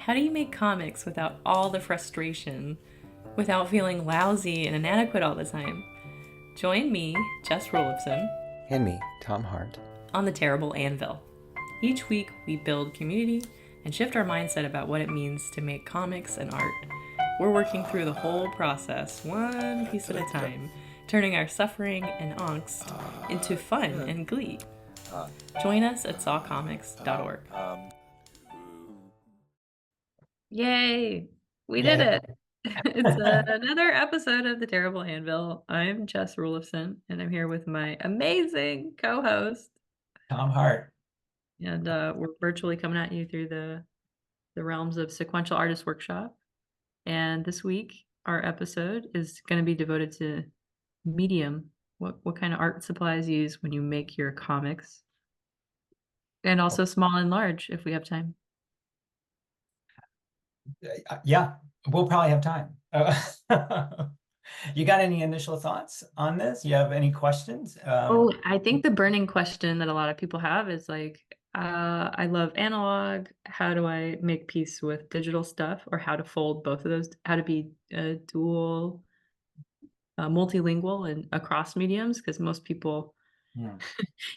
How do you make comics without all the frustration, without feeling lousy and inadequate all the time? Join me, Jess Rolifson, And me, Tom Hart. on the Terrible Anvil. Each week, we build community and shift our mindset about what it means to make comics and art. We're working through the whole process, one piece at a time, turning our suffering and angst into fun and glee. Join us at sawcomics.org. Yay! We did Yay. it! It's another episode of The Terrible Anvil. I'm Jess Rolifson, and I'm here with my amazing co-host. Tom Hart. And we're virtually coming at you through the realms of Sequential Artist Workshop. And this week, our episode is going to be devoted to medium. What kind of art supplies you use when you make your comics? And also small and large, if we have time. Yeah, we'll probably have time. You got any initial thoughts on this? You have any questions? Oh, I think the burning question that a lot of people have is like, I love analog. How do I make peace with digital stuff, or how to fold both of those, how to be dual, multilingual and across mediums? Because most people, Hmm.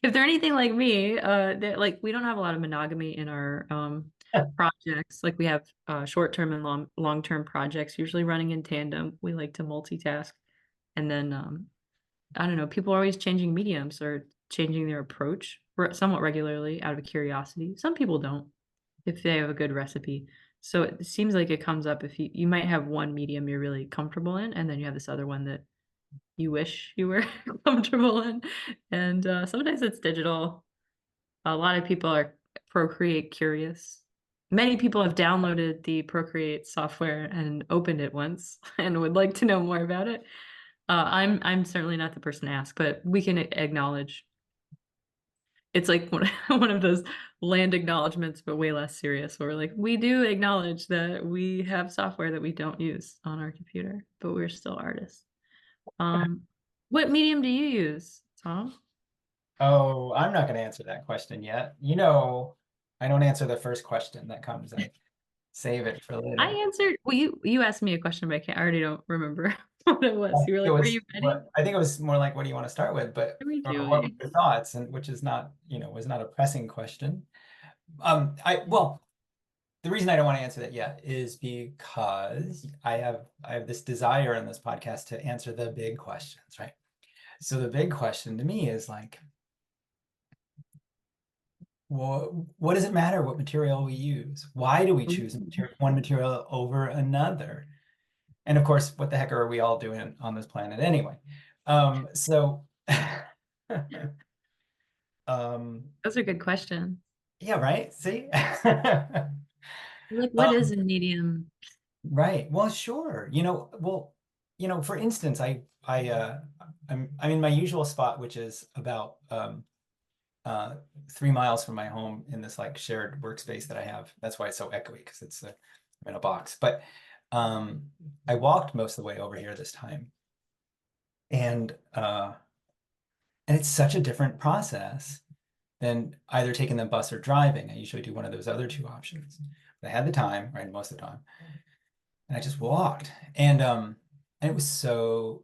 if they're anything like me, like we don't have a lot of monogamy in our projects. Like we have short-term and long-term projects, usually running in tandem. We like to multitask, and then I don't know, people are always changing mediums or changing their approach somewhat regularly out of curiosity. Some people don't if they have a good recipe. So it seems like it comes up if you might have one medium you're really comfortable in, and then you have this other one that you wish you were comfortable in. And sometimes it's digital. A lot of people are Procreate curious. Many people have downloaded the Procreate software and opened it once and would like to know more about it. I'm certainly not the person to ask, but we can acknowledge. It's like one of those land acknowledgments, but way less serious, where we're like, we do acknowledge that we have software that we don't use on our computer, but we're still artists. Um, what medium do you use, Tom? Oh, I'm not going to answer that question yet. I don't answer the first question that comes. I save it for I later. answered. Well, you asked me a question, but I already don't remember what it was. You were like, "Were you ready?" I think it was more like, what do you want to start with? But Are we or what were doing? your thoughts? And which is not, was not a pressing question. The reason I don't want to answer that yet is because I have this desire in this podcast to answer the big questions, right? So the big question to me is like, what does it matter what material we use? Why do we choose one material over another? And of course, what the heck are we all doing on this planet anyway? So Those are good questions. yeah, right. See, Like, what is um, a medium? right. Well, sure. For instance, I'm in my usual spot, which is about 3 miles from my home in this like shared workspace that I have. That's why it's so echoey because I'm in a box. But I walked most of the way over here this time, and it's such a different process than either taking the bus or driving. I usually do one of those other two options. But I had the time, right, most of the time, and I just walked, and it was so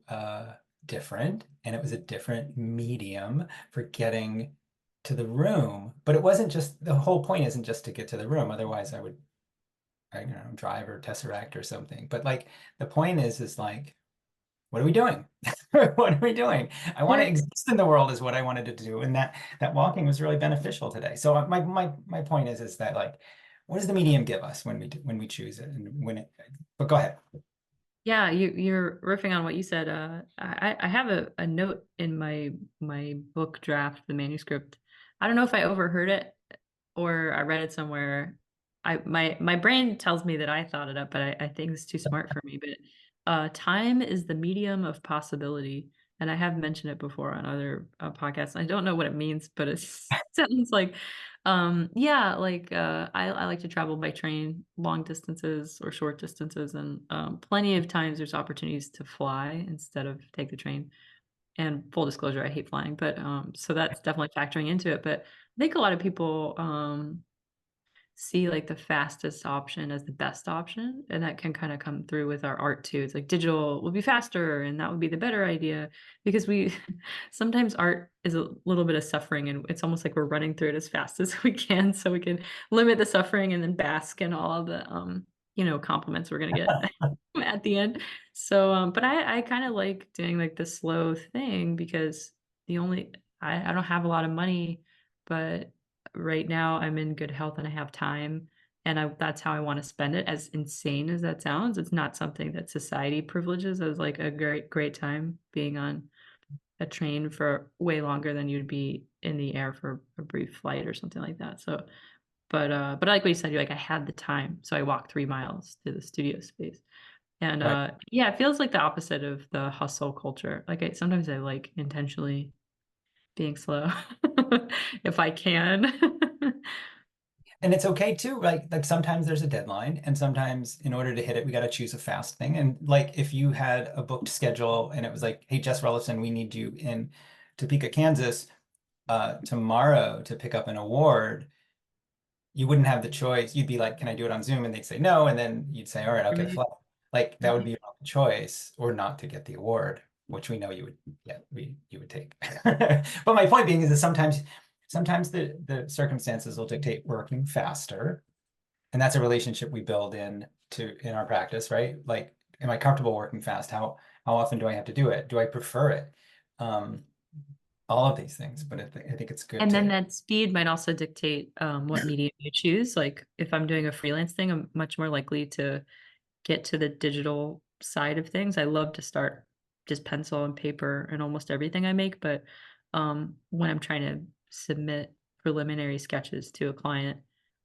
different, and it was a different medium for getting to the room. But it wasn't just the whole point isn't just to get to the room. Otherwise, I don't know, drive or tesseract or something. But like the point is like, what are we doing? What are we doing? I want to You're exist in the world is what I wanted to do, and that walking was really beneficial today. So my point is that like, what does the medium give us when we choose it and when it? But go ahead. Yeah, you're riffing on what you said. I have a note in my book draft, the manuscript. I don't know if I overheard it or I read it somewhere. My brain tells me that I thought it up, but I think it's too smart for me. But time is the medium of possibility, and I have mentioned it before on other podcasts. I don't know what it means, but it sounds like yeah, like I like to travel by train long distances or short distances, and plenty of times there's opportunities to fly instead of take the train. And full disclosure, I hate flying, but so that's definitely factoring into it. But I think a lot of people see like the fastest option as the best option, and that can kind of come through with our art too. It's like digital will be faster, and that would be the better idea because we sometimes art is a little bit of suffering, and it's almost like we're running through it as fast as we can, so we can limit the suffering and then bask in all of the compliments we're gonna get at the end. So, but I kind of like doing like the slow thing because the only I don't have a lot of money, but right now I'm in good health and I have time, and that's how I want to spend it. As insane as that sounds, it's not something that society privileges as like a great time being on a train for way longer than you'd be in the air for a brief flight or something like that. So, but like what you said, you're like I had the time, so I walked 3 miles to the studio space. And Right. yeah, it feels like the opposite of the hustle culture. Like sometimes I like intentionally being slow if I can. And it's okay too. Like sometimes there's a deadline, and sometimes in order to hit it, we got to choose a fast thing. And like if you had a booked schedule and it was like, hey, Jess Relison, we need you in Topeka, Kansas, tomorrow to pick up an award, you wouldn't have the choice. You'd be like, can I do it on Zoom? And they'd say no. And then you'd say, all right, I'll get a Right. flight. Like that would Right. be your only choice, or not to get the award, which we know you would get, you would take. But my point being is that sometimes the circumstances will dictate working faster. And that's a relationship we build in our practice, right? Like, am I comfortable working fast? How often do I have to do it? Do I prefer it? Um, all of these things, but I think it's good And then to. that speed might also dictate what medium you choose. Like if I'm doing a freelance thing, I'm much more likely to get to the digital side of things. I love to start just pencil and paper and almost everything I make, but when I'm trying to submit preliminary sketches to a client,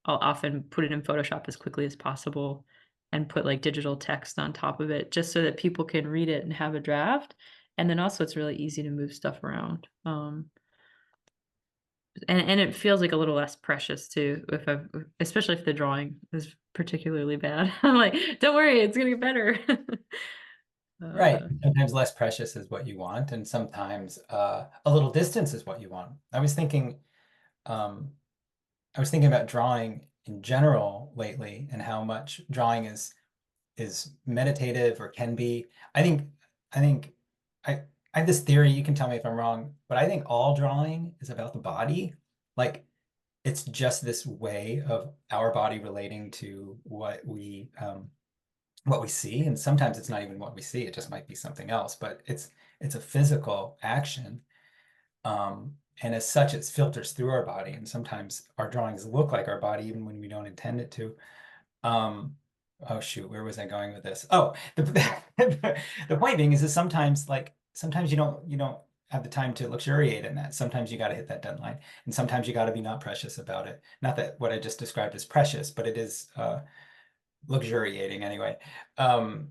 I'll often put it in Photoshop as quickly as possible and put like digital text on top of it just so that people can read it and have a draft. And then also it's really easy to move stuff around. And it feels like a little less precious too, if I especially if the drawing is particularly bad. I'm like, "Don't worry, it's gonna get better." Right. Uh, Sometimes less precious is what you want, and sometimes a little distance is what you want. Um, I was thinking about drawing in general lately, and how much drawing is meditative or can be. I think I think I I have this theory, you can tell me if I'm wrong, but I think all drawing is about the body. Like it's just this way of our body relating to what we see. And sometimes it's not even what we see, it just might be something else, but it's a physical action. And as such, it filters through our body. And sometimes our drawings look like our body even when we don't intend it to. Um, oh shoot, where was I going with this? Oh, the point being is that sometimes you don't have the time to luxuriate in that. Sometimes you got to hit that deadline, and sometimes you got to be not precious about it. Not that what I just described is precious, but it is luxuriating anyway. Um,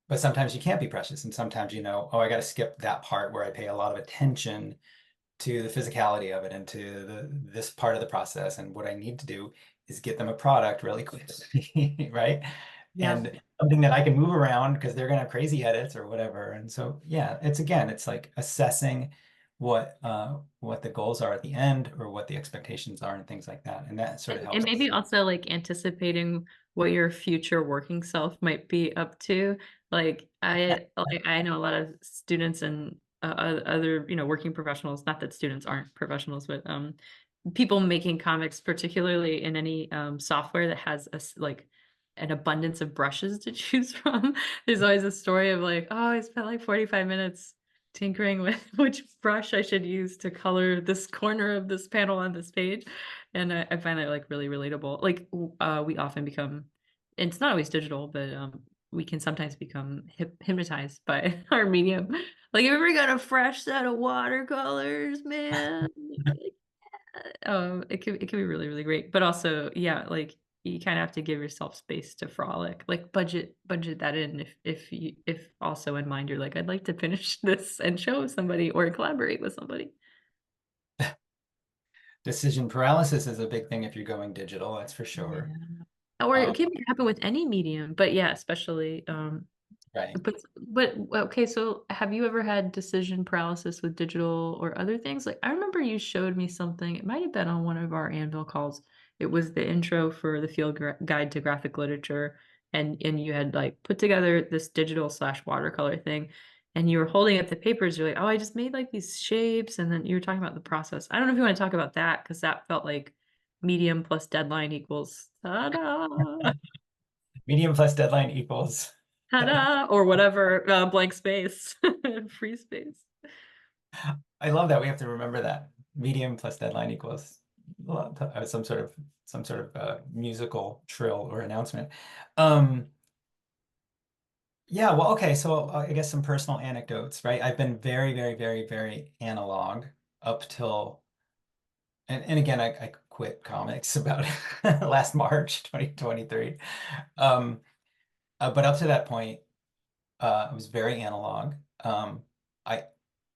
but sometimes you can't be precious, and sometimes oh, I got to skip that part where I pay a lot of attention to the physicality of it and to this part of the process. And what I need to do is get them a product really quickly, right? yeah. And something that I can move around because they're gonna have crazy edits or whatever. And so yeah, it's like assessing what the goals are at the end, or what the expectations are, and things like that. And that sort of And helps maybe us. also like anticipating what your future working self might be up to. Like I know a lot of students and other, working professionals, not that students aren't professionals, but people making comics, particularly in any software that has like an abundance of brushes to choose from. There's always a story of like, oh, I spent like 45 minutes tinkering with which brush I should use to color this corner of this panel on this page. And I find that like really relatable. Like we often become, and it's not always digital, but we can sometimes become hypnotized by our medium. Like, if you ever got a fresh set of watercolors, man? It can be really, really great. But also, yeah, like you kind of have to give yourself space to frolic. Like budget that in if also in mind you're like, I'd like to finish this and show somebody or collaborate with somebody. Decision paralysis is a big thing if you're going digital, that's for Yeah. sure. Or Um, it can happen with any medium, but yeah, especially right. but okay, so have you ever had decision paralysis with digital or other things? Like I remember you showed me something, it might have been on one of our Anvil calls. It was the intro for the guide to graphic literature, and you had like put together this digital slash watercolor thing, and you were holding up the papers. You're like, oh, I just made like these shapes, and then you were talking about the process. I don't know if you want to talk about that because that felt like medium plus deadline equals ta-da, Medium plus deadline equals. ta-da, or whatever, blank space, free space. I love that. We have to remember that. Medium plus deadline equals some sort of musical trill or announcement. Um, yeah, well, okay. So I guess some personal anecdotes, right? I've been very, very, very, very analog up till, and again, I quit comics about last March 2023. Um, but up to that point, I was very analog. I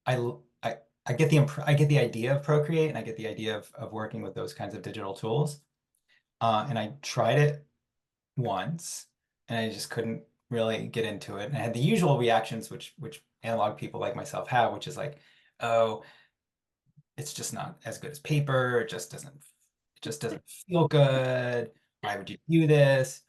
I I I get I get the idea of Procreate, and I get the idea of working with those kinds of digital tools. And I tried it once, and I just couldn't really get into it. And I had the usual reactions, which analog people like myself have, which is like, oh, it's just not as good as paper. It just doesn't feel good. Why would you do this?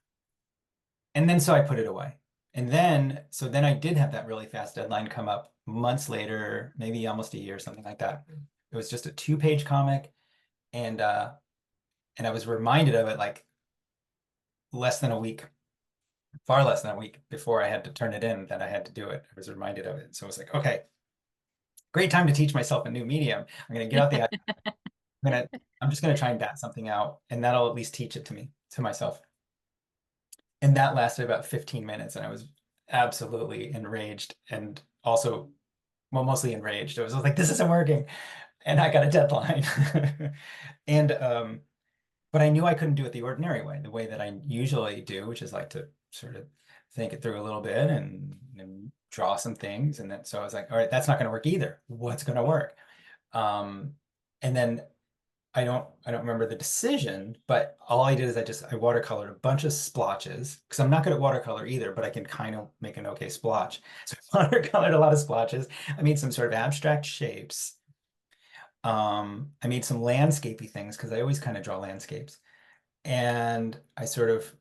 And then so I put it away. And then so then I did have that really fast deadline come up months later, maybe almost a year, something like that. It was just a two-page comic, and and I was reminded of it like less than a week, far less than a week before I had to turn it in that I had to do it. I was reminded of it. So I was like, okay, great time to teach myself a new medium. I'm gonna get out the I'm gonna I'm just gonna try and bat something out, and that'll at least teach it to myself. And that lasted about 15 minutes, and I was absolutely enraged and also, well, mostly enraged. I was like, this isn't working. And I got a deadline. And but I knew I couldn't do it the ordinary way, the way that I usually do, which is like to sort of think it through a little bit and draw some things. And then so I was like, all right, that's not going to work either. What's going to work? Um, and then I don't remember the decision, but all I did is I watercolored a bunch of splotches because I'm not good at watercolor either, but I can kind of make an okay splotch. So I watercolored a lot of splotches. I made some sort of abstract shapes. I made some landscapey things because I always kind of draw landscapes. And I sort of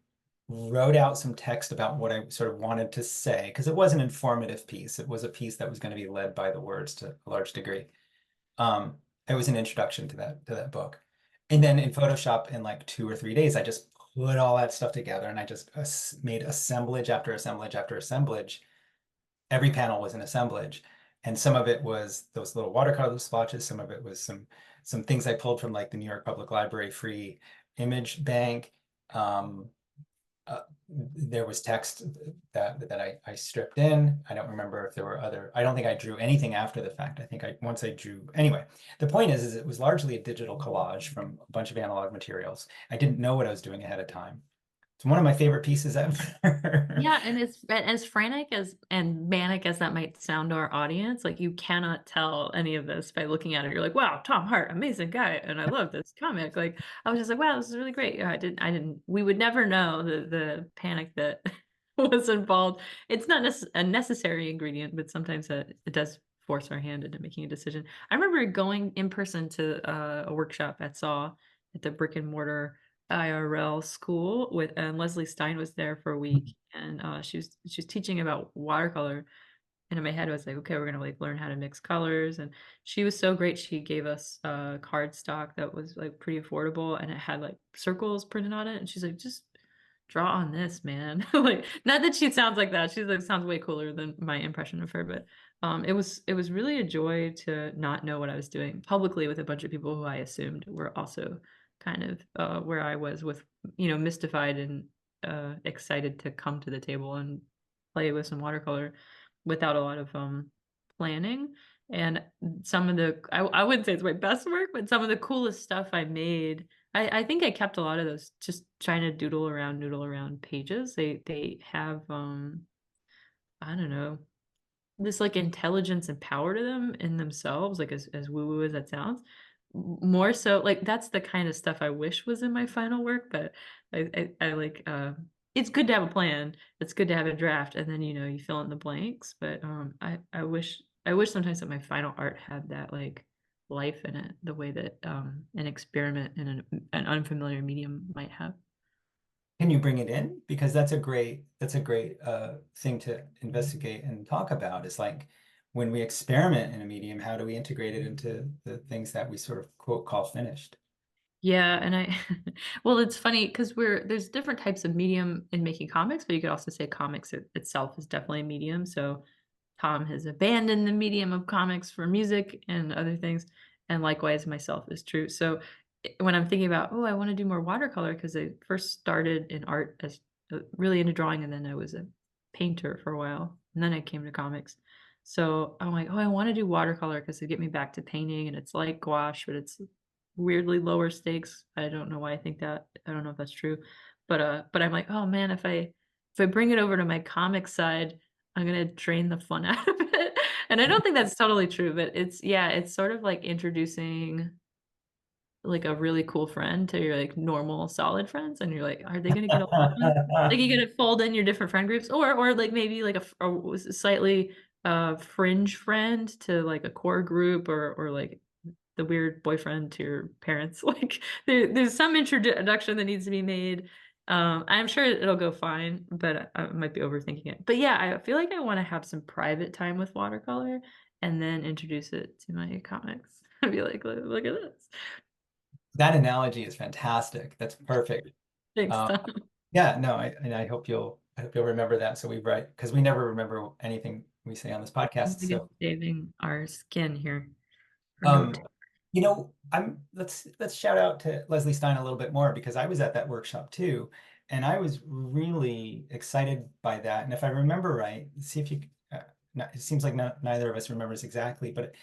wrote out some text about what I sort of wanted to say because it was an informative piece. It was a piece that was going to be led by the words to a large degree. It was an introduction to that book. And then in Photoshop, in like 2 or 3 days, I just put all that stuff together, and I just made assemblage after assemblage after assemblage. Every panel was an assemblage, and some of it was those little watercolor splotches. Some of it was some things I pulled from like the New York Public Library free image bank. Um, there was text I stripped in. I don't remember if there were other. I don't think I drew anything after the fact. I think once I drew. Anyway, the point is it was largely a digital collage from a bunch of analog materials. I didn't know what I was doing ahead of time. It's one of my favorite pieces ever. Yeah, and it's as frantic as and manic as that might sound to our audience, like you cannot tell any of this by looking at it. You're like, wow, Tom Hart, amazing guy, and I love this comic. Like I was just like, wow, this is really great. Yeah, I didn't, we would never know the panic that was involved. It's not a necessary ingredient, but sometimes it does force our hand into making a decision. I remember going in person to a workshop at SAW at the brick and mortar IRL school with and Leslie Stein was there for a week and she was teaching about watercolor and in my head I was like, okay, we're gonna like learn how to mix colors and she was so great. She gave us card stock that was like pretty affordable and it had like circles printed on it and she's like, just draw on this, man. Like not that she sounds like that. She's like sounds way cooler than my impression of her, but it was really a joy to not know what I was doing publicly with a bunch of people who I assumed were also kind of where I was with, mystified and excited to come to the table and play with some watercolor without a lot of planning. And some of I wouldn't say it's my best work, but some of the coolest stuff I made I think I kept a lot of those just trying to noodle around pages. They have I don't know, this like intelligence and power to them in themselves, like as woo-woo as that sounds. More so like that's the kind of stuff I wish was in my final work, but I like it's good to have a plan. It's good to have a draft and then you fill in the blanks. But I wish sometimes that my final art had that like life in it the way that an experiment in an unfamiliar medium might have. Can you bring it in? Because that's a great thing to investigate and talk about. Is like when we experiment in a medium, how do we integrate it into the things that we sort of quote call finished? Yeah, and I well, it's funny because there's different types of medium in making comics, but you could also say comics itself is definitely a medium. So Tom has abandoned the medium of comics for music and other things, and likewise myself is true. So when I'm thinking about, oh, I want to do more watercolor because I first started in art as really into drawing, and then I was a painter for a while, and then I came to comics. So I'm like, oh, I want to do watercolor because it get me back to painting, and it's like gouache, but it's weirdly lower stakes. I don't know why I think that. I don't know if that's true. But I'm like, "Oh man, if I bring it over to my comic side, I'm gonna drain the fun out of it." And I don't think that's totally true, but it's sort of like introducing like a really cool friend to your like normal solid friends, and you're like, "Are they gonna get along?" Like you gotta fold in your different friend groups, or like maybe like a slightly fringe friend to like a core group, or like the weird boyfriend to your parents. Like there's some introduction that needs to be made. I'm sure it'll go fine, but I might be overthinking it. But yeah, I feel like I want to have some private time with watercolor and then introduce it to my comics. I'd be like, look at this. That analogy is fantastic. That's perfect. Thanks, Um, Tom. yeah, no, and I hope you'll remember that. So we write because we never remember anything we say on this I'm podcast. big So at saving our skin here for note. Um, you know, let's shout out to Leslie Stein a little bit more because I was at that workshop too, and I was really excited by that. And if I remember right, see if you, it seems like neither of us remembers exactly, but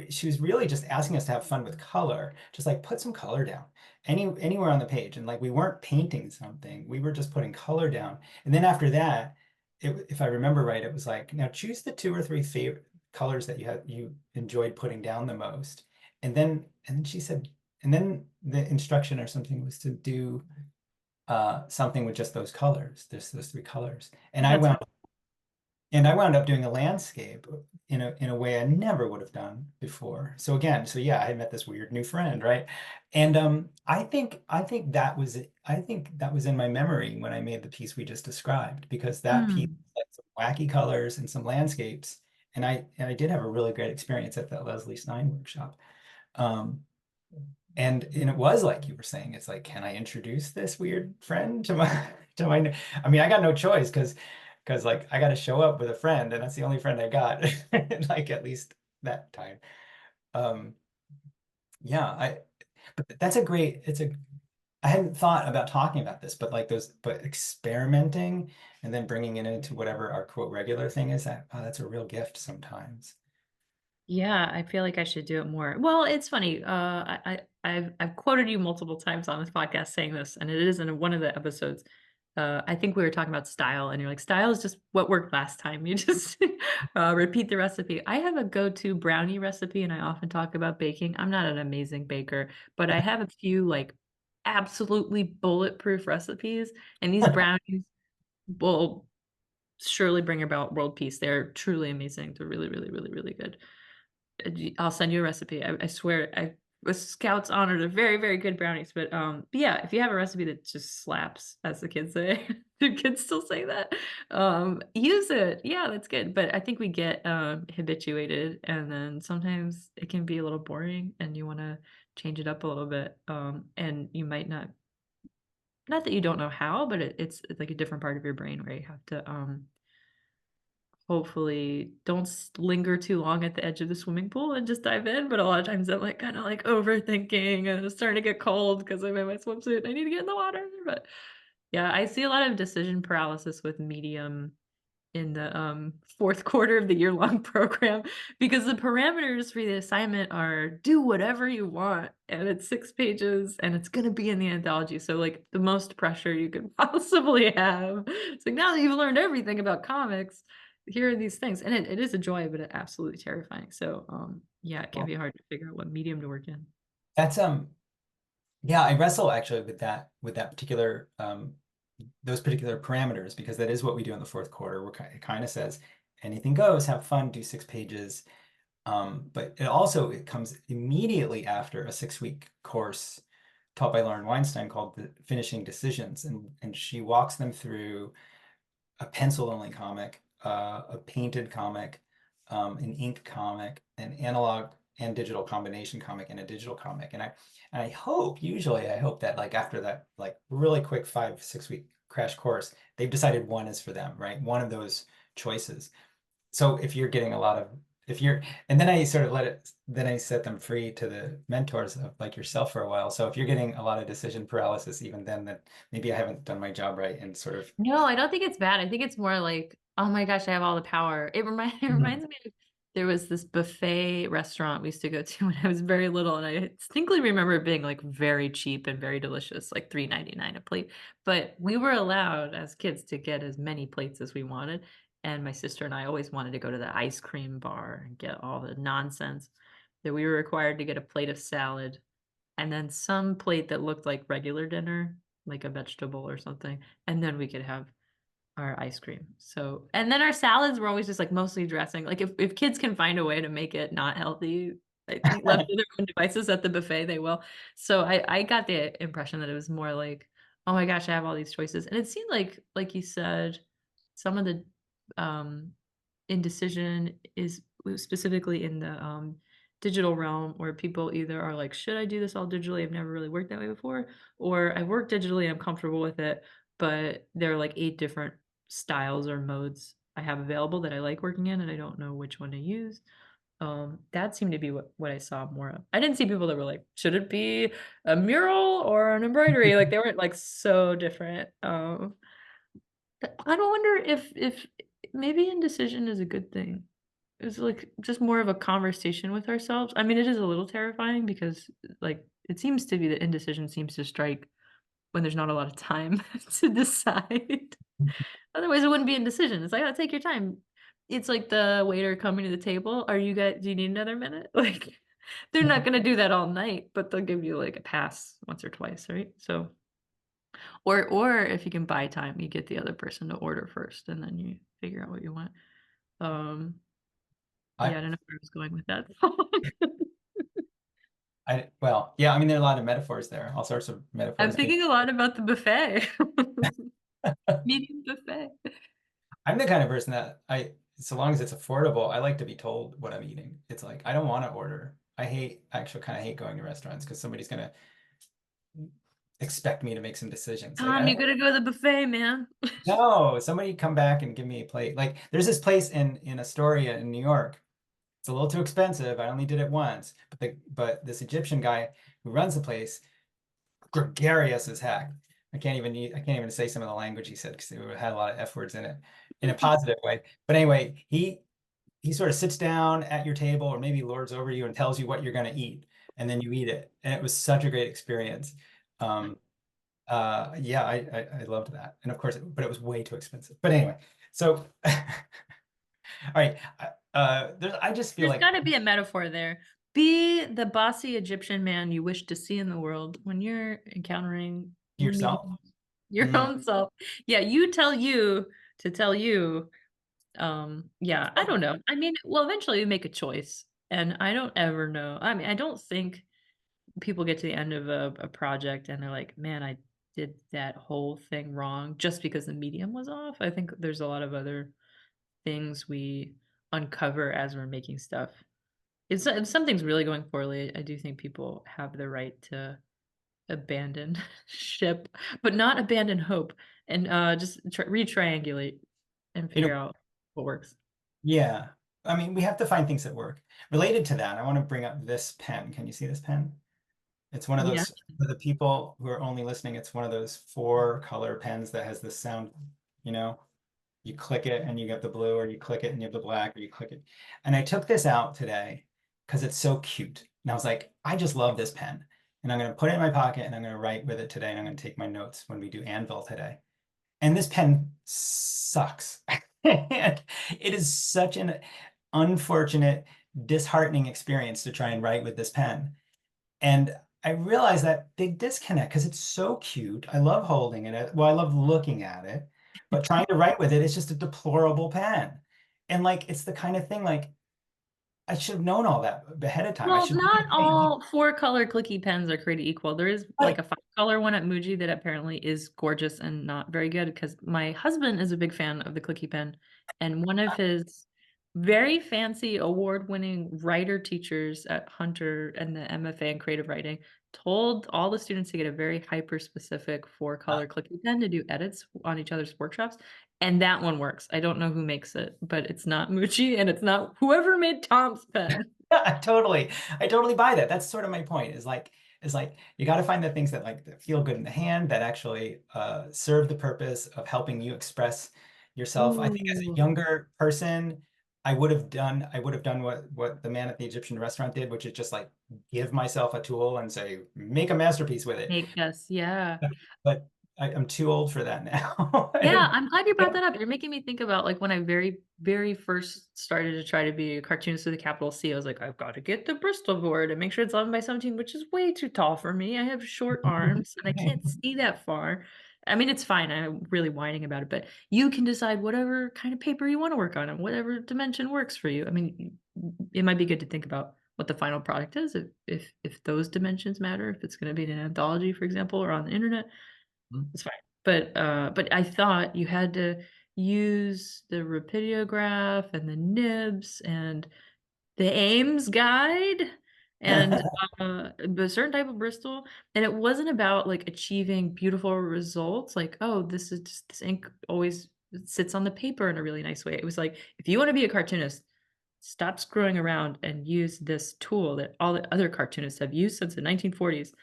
she was really just asking us to have fun with color, just like put some color down anywhere on the page, and like we weren't painting something, we were just putting color down. And then after that, if I remember right, it was like now choose the two or three favorite colors that you enjoyed putting down the most. And then she said, and then the instruction or something was to do something with just those colors, just those three colors. That's And I wound up doing a landscape in a way I never would have done before. So again, so yeah, I met this weird new friend, right? And I think that was in my memory when I made the piece we just described because that piece mm, had some wacky colors and some landscapes. And I did have a really great experience at that Leslie Stein workshop. Um, and it was like you were saying, it's like, can I introduce this weird friend to my to my I mean, I got no choice because like I got to show up with a friend, and that's the only friend I got, like at least that time. Um, yeah, but that's a great, I hadn't thought about talking about this, but like but experimenting and then bringing it into whatever our quote regular thing is, that's a real gift sometimes. yeah, I feel like I should do it more. Well, it's funny. I've quoted you multiple times on this podcast saying this, and it is in one of the episodes. I think we were talking about style, and you're like, style is just what worked last time. You just repeat the recipe. I have a go-to brownie recipe, and I often talk about baking. I'm not an amazing baker, but I have a few like absolutely bulletproof recipes, and these brownies will surely bring about world peace. They're truly amazing. They're really, really, really, really good. I'll send you a recipe. I swear, I was Scout's honor. They're very, very good brownies. But yeah, if you have a recipe that just slaps, as the kids say, do kids still say that? Use it. Yeah, that's good. But I think we get habituated, and then sometimes it can be a little boring, and you want to change it up a little bit. And you might not that you don't know how, but it's like a different part of your brain where you have to hopefully don't linger too long at the edge of the swimming pool and just dive in. But a lot of times I'm like kind of like overthinking and it's starting to get cold because I'm in my swimsuit and I need to get in the water. But yeah, I see a lot of decision paralysis with medium in the fourth quarter of the year-long program because the parameters for the assignment are do whatever you want and it's 6 pages and it's going to be in the anthology, so like the most pressure you could possibly have. It's like now that you've learned everything about comics, here are these things, and it is a joy but it absolutely terrifying. So yeah, it can Well, be hard to figure out what medium to work in. that's yeah, I wrestle actually with that particular those particular parameters because that is what we do in the fourth quarter. It kind of says anything goes, have fun, do 6 pages. But it comes immediately after a 6-week course taught by Lauren Weinstein called the Finishing Decisions, and she walks them through a pencil-only comic, a painted comic, an ink comic, an analog and digital combination comic, and a digital comic. Usually I hope that like after that like really quick 5-6 week crash course, they've decided one is for them, right? One of those choices. So if you're getting a lot of if you're and then I sort of then I set them free to the mentors of like yourself for a while. So if you're getting a lot of decision paralysis, even then that maybe I haven't done my job right and sort of No, I don't think it's bad. I think it's more like, oh my gosh, I have all the power. It Mhm. reminds me of there was this buffet restaurant we used to go to when I was very little, and I distinctly remember it being like very cheap and very delicious, like $3.99 a plate. But we were allowed as kids to get as many plates as we wanted. And my sister and I always wanted to go to the ice cream bar and get all the nonsense that we were required to get a plate of salad and then some plate that looked like regular dinner, like a vegetable or something, and then we could have our ice cream. So, and then our salads were always just like mostly dressing. Like if kids can find a way to make it not healthy, I think left to their own devices at the buffet, they will. So I got the impression that it was more like, oh my gosh, I have all these choices. And it seemed like you said, some of the um indecision is specifically in the digital realm where people either are like, should I do this all digitally? I've never really worked that way before, or I've worked digitally, I'm comfortable with it, but there are like 8 different styles or modes I have available that I like working in, and I don't know which one to use. That seemed to be what I saw more of. I didn't see people that were like, should it be a mural or an embroidery? Like they weren't like so different. I don't wonder if maybe indecision is a good thing. It's like just more of a conversation with ourselves. I mean, it is a little terrifying because like it seems to be that indecision seems to strike when there's not a lot of time to decide. Otherwise, it wouldn't be indecision. It's like, oh, take your time. It's like the waiter coming to the table. Are you guys, do you need another minute? Like, they're not gonna do that all night, but they'll give you like a pass once or twice, right? So, or if you can buy time, you get the other person to order first, and then you figure out what you want. Um, I yeah, I don't know where I was going with that. well, yeah, I mean there are a lot of metaphors there, all sorts of I'm metaphors. thinking a lot about the buffet. Medium buffet. I'm the kind of person that so long as it's affordable, I like to be told what I'm eating. It's like I don't want to order. I actually kind of hate going to restaurants because somebody's gonna expect me to make some decisions. Like I Tom, you don't gotta go to the buffet, man. know, somebody come back and give me a plate. Like there's this place in Astoria in New York. It's a little too expensive. I only did it once, but this Egyptian guy who runs the place, gregarious as heck. I can't even say some of the language he said because it had a lot of F words in it in a positive way. But anyway, he sort of sits down at your table or maybe lords over you and tells you what you're going to eat, and then you eat it. And it was such a great experience. Um, yeah, I loved that. And of course, but it was way too expensive. But anyway, so all right, I just feel There's like gotta be a metaphor there. Be the bossy Egyptian man you wish to see in the world when you're encountering your yourself. medium, your Mm. own self. Yeah, you tell you to tell you. Yeah, I don't know. I mean, well, eventually you make a choice, and I don't ever know. I mean, I don't think people get to the end of a project and they're like, man, I did that whole thing wrong just because the medium was off. I think there's a lot of other things we uncover as we're making stuff. If something's really going poorly, I do think people have the right to abandon ship, but not abandon hope, and just re-triangulate and You know, figure out what works. yeah. I mean, we have to find things that work. Related to that, I want to bring up this pen. Can you see this pen? It's one of Yeah. those, for the people who are only listening, it's one of those 4-color pens that has this sound, you know, you click it and you get the blue, or you click it and you have the black, or you click it. And I took this out today because it's so cute. And I was like, I just love this pen. And I'm going to put it in my pocket and I'm going to write with it today. And I'm going to take my notes when we do Anvil today. And this pen sucks. And it is such an unfortunate, disheartening experience to try and write with this pen. And I realized that big disconnect because it's so cute. I love holding it. Well, I love looking at it, but trying to write with it, it's just a deplorable pen. And like, it's the kind of thing like I should have known all that ahead of time. I Well, should not have, all four color clicky pens are created equal. There is like right. a five color one at Muji that apparently is gorgeous and not very good because my husband is a big fan of the clicky pen. And one of his very fancy award-winning writer teachers at Hunter and the MFA in creative writing told all the students to get a very hyper-specific four-color clicky pen to do edits on each other's workshops. And that one works. I don't know who makes it, but it's not Muji and it's not whoever made Tom's pen. I totally buy that. That's sort of my point. Is like you got to find the things that like that feel good in the hand that actually serve the purpose of helping you express yourself. I think as a Ooh, younger person, I would have done what the man at the Egyptian restaurant did, which is just like give myself a tool and say make a masterpiece with it. make us, yeah. But I'm too old for that now. Yeah, I'm glad you brought that up. You're making me think about like when I very, very first started to try to be a cartoonist with a capital C. I was like, I've got to get the Bristol board and make sure it's 11 by 17, which is way too tall for me. I have short arms and I can't see that far. I mean, it's fine. I'm really whining about it, but you can decide whatever kind of paper you want to work on and whatever dimension works for you. I mean, it might be good to think about what the final product is, if those dimensions matter, if it's going to be an anthology, for example, or on the internet, it's fine. But I thought you had to use the rapidograph and the nibs and the Ames guide and a certain type of Bristol. And it wasn't about like achieving beautiful results, like, oh, this is just this ink always sits on the paper in a really nice way. It was like, if you want to be a cartoonist, stop screwing around and use this tool that all the other cartoonists have used since the 1940s.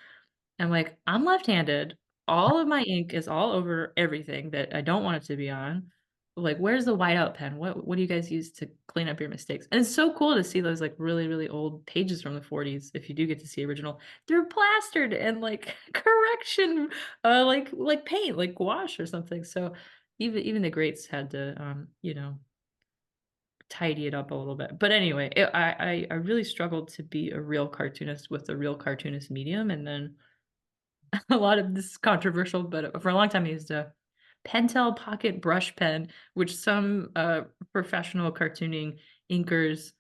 I'm like, I'm left-handed. All of my ink is all over everything that I don't want it to be on. Like, where's the whiteout pen? What do you guys use to clean up your mistakes? And it's so cool to see those like really, really old pages from the 40s, if you do get to see original. They're plastered and like correction, like paint, like gouache or something. So even the greats had to tidy it up a little bit. But anyway, I really struggled to be a real cartoonist with a real cartoonist medium, and then a lot of this is controversial, but for a long time I used a Pentel Pocket brush pen, which some professional cartooning inkers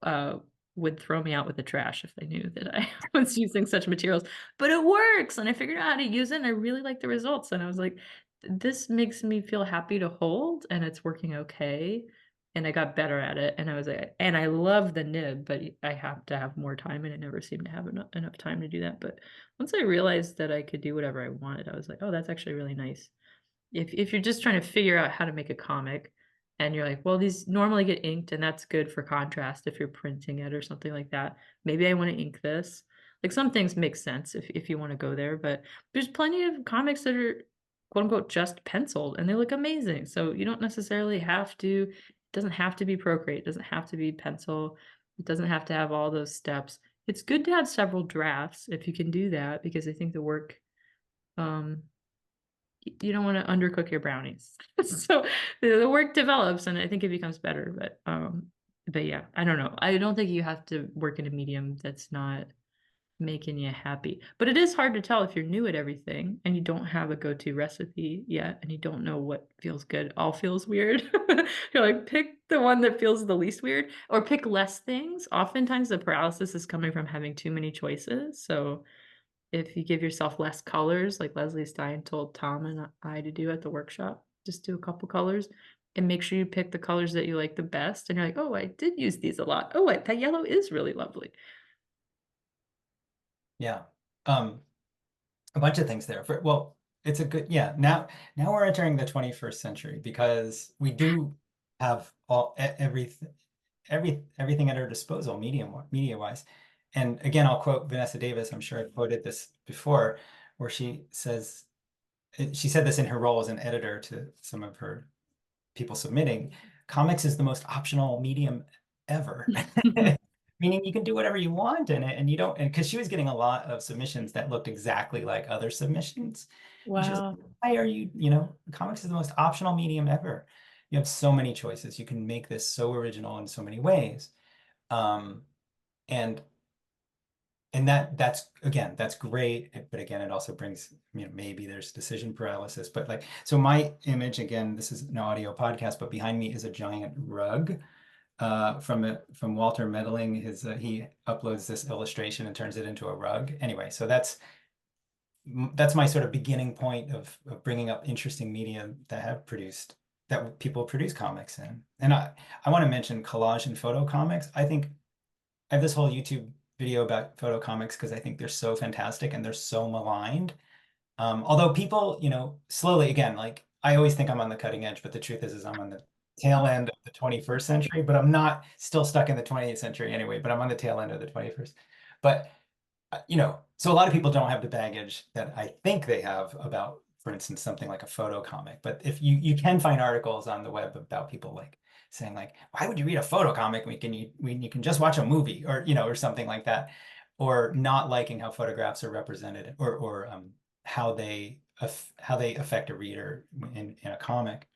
uh, would throw me out with the trash if they knew that I was using such materials. But it works, and I figured out how to use it, and I really like the results. And I was like, this makes me feel happy to hold, and it's working okay. And I got better at it, and I was like, and I love the nib, but I have to have more time, and I never seemed to have enough time to do that. But once I realized that I could do whatever I wanted, I was like, oh, that's actually really nice. If you're just trying to figure out how to make a comic and you're like, well, these normally get inked and that's good for contrast if you're printing it or something like that. Maybe I want to ink this. Like some things make sense if you want to go there, but there's plenty of comics that are quote unquote just penciled and they look amazing. So you don't necessarily have to, it doesn't have to be Procreate, it doesn't have to be pencil, it doesn't have to have all those steps. It's good to have several drafts if you can do that because I think the work um you don't want to undercook your brownies. So the work develops and I think it becomes better. But yeah, I don't know. I don't think you have to work in a medium that's not making you happy. But it is hard to tell if you're new at everything and you don't have a go-to recipe yet and you don't know what feels good. All feels weird. You're like, pick the one that feels the least weird or pick less things. Oftentimes the paralysis is coming from having too many choices. So if you give yourself less colors, like Leslie Stein told Tom and I to do at the workshop, just do a couple colors and make sure you pick the colors that you like the best. And you're like, oh, I did use these a lot. Oh, that yellow is really lovely. Yeah. Um, a bunch of things there. Well, it's a good, yeah. Now we're entering the 21st century because we do have everything at our disposal, media wise. And again, I'll quote Vanessa Davis. I'm sure I've quoted this before, where she said this in her role as an editor to some of her people submitting. Comics is the most optional medium ever. Meaning you can do whatever you want in it and you don't, and because she was getting a lot of submissions that looked exactly like other submissions. And she was Wow. like, why are you, comics is the most optional medium ever. You have so many choices. You can make this so original in so many ways. Um, and that's again, that's great. But again, it also brings, maybe there's decision paralysis. But like, so my image, again, this is an audio podcast, but behind me is a giant rug from Walter Meddling. He uploads this illustration and turns it into a rug. Anyway, so that's my sort of beginning point of bringing up interesting media that people produce comics in. And I want to mention collage and photo comics. I think I have this whole YouTube video about photo comics because I think they're so fantastic and they're so maligned. Although people, slowly again, like I always think I'm on the cutting edge, but the truth is I'm on the tail end of the 21st century, but I'm not still stuck in the 20th century anyway, but I'm on the tail end of the 21st. But so a lot of people don't have the baggage that I think they have about, for instance, something like a photo comic. But if you can find articles on the web about people like saying like, why would you read a photo comic when you can just watch a movie or or something like that, or not liking how photographs are represented or how how they affect a reader in a comic.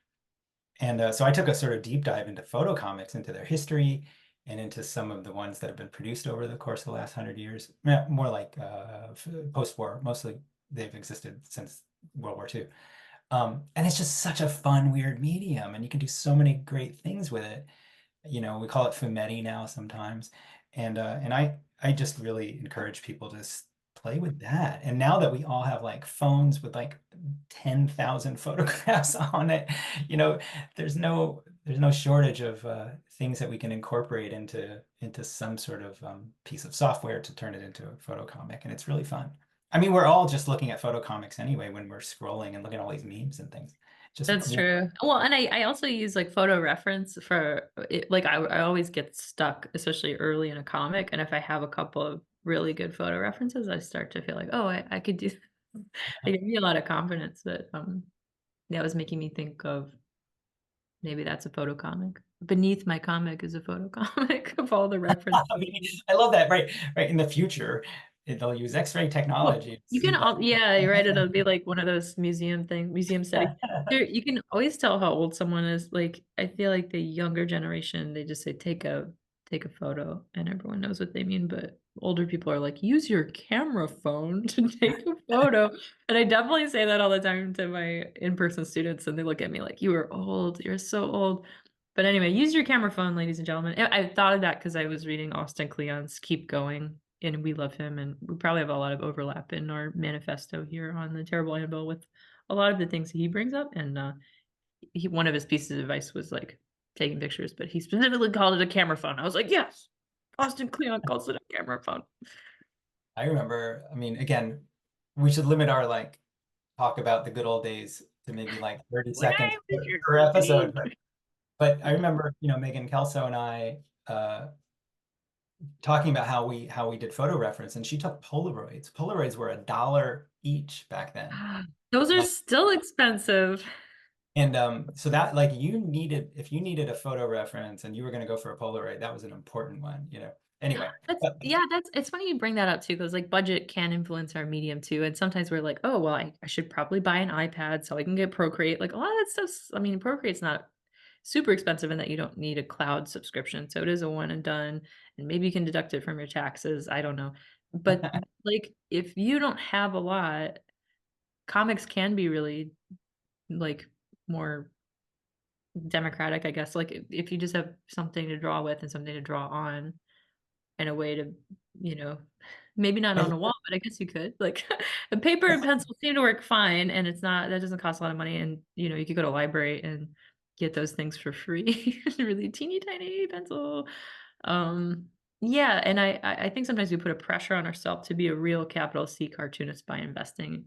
And so I took a sort of deep dive into photo comics, into their history, and into some of the ones that have been produced over the course of the last 100 years. More like post-war. Mostly they've existed since World War II. And it's just such a fun, weird medium, and you can do so many great things with it. We call it fumetti now sometimes, and I just really encourage people to play with that. And now that we all have like phones with like 10,000 photographs on it, you know, there's no shortage of things that we can incorporate into some sort of piece of software to turn it into a photo comic, and it's really fun. I mean, we're all just looking at photo comics anyway when we're scrolling and looking at all these memes and things. Just That's true. Well, and I also use like photo reference for it. Like I always get stuck, especially early in a comic. And if I have a couple of really good photo references, I start to feel like, oh, I could do. They give me a lot of confidence that that was making me think of maybe that's a photo comic. Beneath my comic is a photo comic of all the references. I mean, I love that. Right, right. In the future, they'll use X-ray Well, technology to you see can that. all, yeah, you're right. It'll be like one of those museum settings. There, you can always tell how old someone is. Like, I feel like the younger generation, they just say take a photo, and everyone knows what they mean. But older people are like, use your camera phone to take a photo. And I definitely say that all the time to my in-person students, and they look at me like, you are old. You're so old. But anyway, use your camera phone, ladies and gentlemen. I thought of that because I was reading Austin Kleon's Keep Going, and we love him, and we probably have a lot of overlap in our manifesto here on the Terrible Anvil with a lot of the things he brings up. And one of his pieces of advice was like taking pictures, but he specifically called it a camera phone. I was like, yes, Austin Kleon calls it a camera phone. I remember, I mean, again, we should limit our like talk about the good old days to maybe like 30 When seconds I was your per episode. age. But I remember, Megan Kelso and I talking about how we did photo reference, and she took Polaroids. Polaroids were $1 each back then. Those are Like, still expensive. and so that like if you needed a photo reference and you were going to go for a Polaroid, that was an important one. Anyway, That's but yeah, that's it's funny you bring that up too, because like budget can influence our medium too. And sometimes we're like, oh well, I should probably buy an iPad so I can get Procreate. Like a lot of that stuff's, I mean, Procreate's not super expensive in that you don't need a cloud subscription. So it is a one and done, and maybe you can deduct it from your taxes. I don't know. But like if you don't have a lot, comics can be really like more democratic, I guess. Like if you just have something to draw with and something to draw on and a way to, you know, maybe not on I, a wall, but I guess you could. Like a paper and pencil seem to work fine, and it's not that doesn't cost a lot of money, and you could go to a library and get those things for free. Really teeny tiny pencil. Um yeah, and I think sometimes we put a pressure on ourselves to be a real capital C cartoonist by investing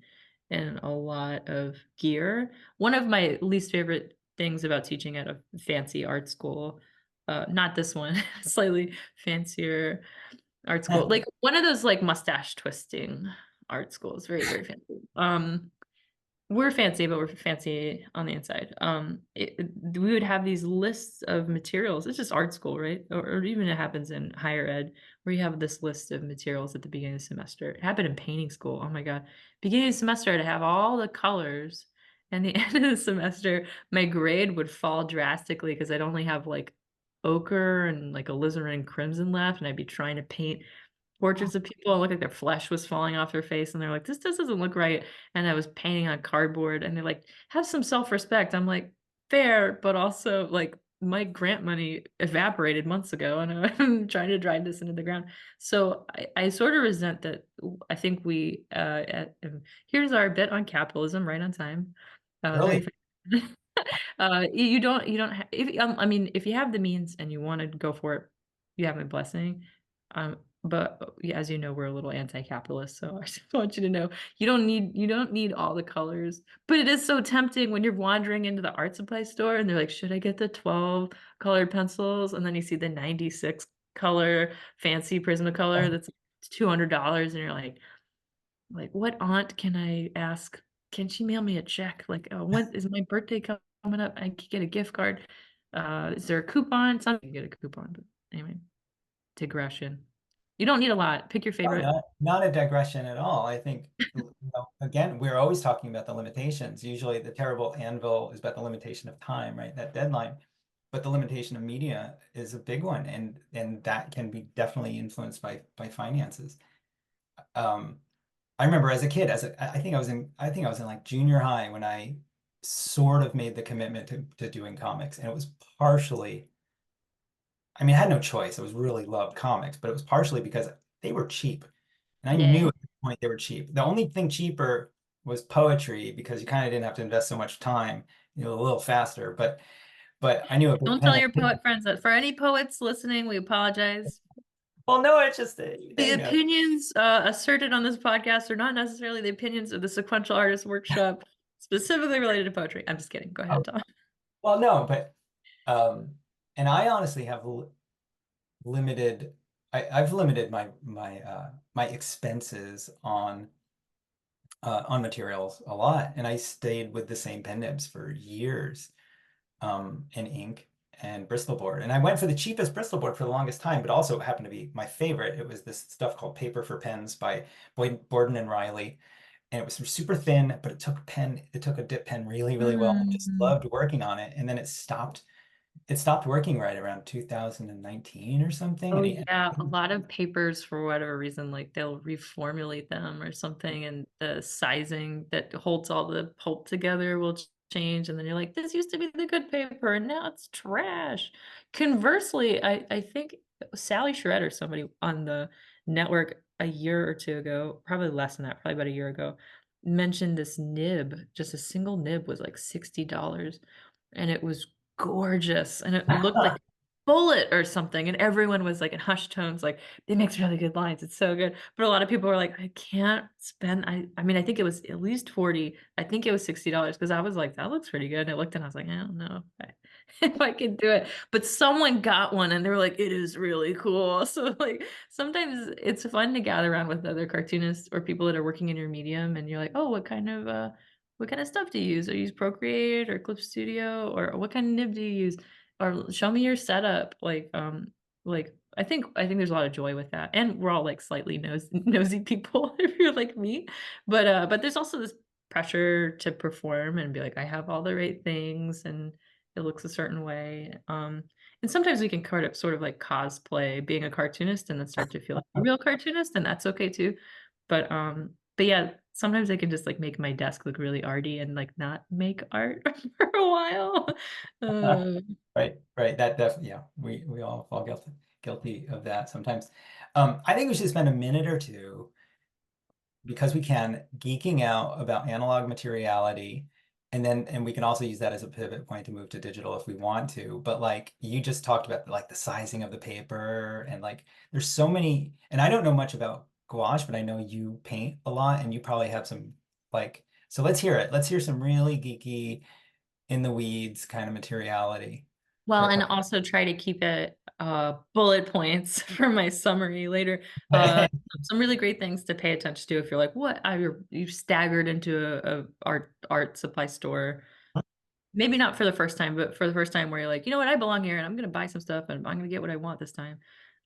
in a lot of gear. One of my least favorite things about teaching at a fancy art school, not this one, slightly fancier art school, like one of those like mustache twisting art schools, very, very fancy. We're fancy, but we're fancy on the inside. We would have these lists of materials. It's just art school, right? Or even it happens in higher ed, where you have this list of materials at the beginning of the semester. It happened in painting school. Oh my God. Beginning of the semester, to have all the colors, and the end of the semester, my grade would fall drastically because I'd only have like ochre and like alizarin crimson left, and I'd be trying to paint portraits of people and look like their flesh was falling off their face, and they're like, this doesn't look right. And I was painting on cardboard, and they're like, have some self-respect. I'm like, fair, but also like my grant money evaporated months ago, and I'm trying to drive this into the ground. So I sort of resent that. I think here's our bit on capitalism, right on time. Early. Very you don't if I mean, if you have the means and you want to go for it, you have my blessing. But yeah, as you know, we're a little anti-capitalist, so I just want you to know you don't need all the colors. But it is so tempting when you're wandering into the art supply store and they're like, should I get the 12 colored pencils? And then you see the 96 color fancy Prismacolor that's $200, and you're like, what aunt can I ask? Can she mail me a check? Like, when is my birthday coming up? I could get a gift card. Is there a coupon? Some can get a coupon, but anyway, digression. You don't need a lot. Pick your No, favorite. not a digression at all. I think, again, we're always talking about the limitations. Usually the terrible Anvil is about the limitation of time, right? That deadline. But the limitation of media is a big one, and that can be definitely influenced by finances. Um, I remember as a kid, I think I was in like junior high when I sort of made the commitment to doing comics, and it was partially, I mean, I had no choice. I was really loved comics, but it was partially because they were cheap. And I knew Yay. at the point they were cheap. The only thing cheaper was poetry because you kind of didn't have to invest so much time, a little faster. But I knew a big Don't pen tell would. your poet friends that. For any poets listening, we apologize. Well, no, it's just The they know. opinions asserted on this podcast are not necessarily the opinions of the Sequential Artist Workshop, specifically related to poetry. I'm just kidding. Go ahead, Oh, Tom. well, no, but and I honestly have limited. I've limited my expenses on materials a lot, and I stayed with the same pen nibs for years. And ink and Bristol board. And I went for the cheapest Bristol board for the longest time, but also it happened to be my favorite. It was this stuff called Paper for Pens by Borden and Riley. And it was super thin, but it took a dip pen really, really well. I just Mm. loved working on it. And then it stopped working right around 2019 or something. Oh And yeah, a lot of papers for whatever reason, like they'll reformulate them or something, and the sizing that holds all the pulp together will change, and then you're like, this used to be the good paper, and now it's trash. Conversely, I think Sally Shredder, somebody on the network a year or two ago, probably less than that, probably about a year ago, mentioned this nib. Just a single nib was like $60, and it was gorgeous, and it looked like bullet or something, and everyone was like in hushed tones like, it makes really good lines, it's so good. But a lot of people were like, I can't spend, I mean, I think it was at least 40, I think it was $60, because I was like, that looks pretty good, and I looked and I was like, I don't know if if I can do it. But someone got one and they were like, it is really cool. So like sometimes it's fun to gather around with other cartoonists or people that are working in your medium, and you're like, oh, what kind of stuff do you use? Do you use Procreate or Clip Studio, or what kind of nib do you use? Or show me your setup. Like I think there's a lot of joy with that. And we're all like slightly nosy people if you're like me. But there's also this pressure to perform and be like, I have all the right things and it looks a certain way. And sometimes we can sort of like cosplay being a cartoonist and then start to feel like a real cartoonist, and that's okay too. But yeah, sometimes I can just like make my desk look really arty and like not make art for a while. Uh, right, right. That definitely, yeah, we all fall guilty of that sometimes. I think we should spend a minute or two because we can, geeking out about analog materiality. And we can also use that as a pivot point to move to digital if we want to. But like you just talked about like the sizing of the paper and like there's so many, and I don't know much about gouache, but I know you paint a lot and you probably have some like, so let's hear it. Let's hear some really geeky in the weeds kind of materiality Well, for a and couple. also try to keep it bullet points for my summary later. Some really great things to pay attention to if you're like, what? You've staggered into a art supply store. Maybe not for the first time, but for the first time where you're like, you know what, I belong here and I'm gonna buy some stuff and I'm gonna get what I want this time.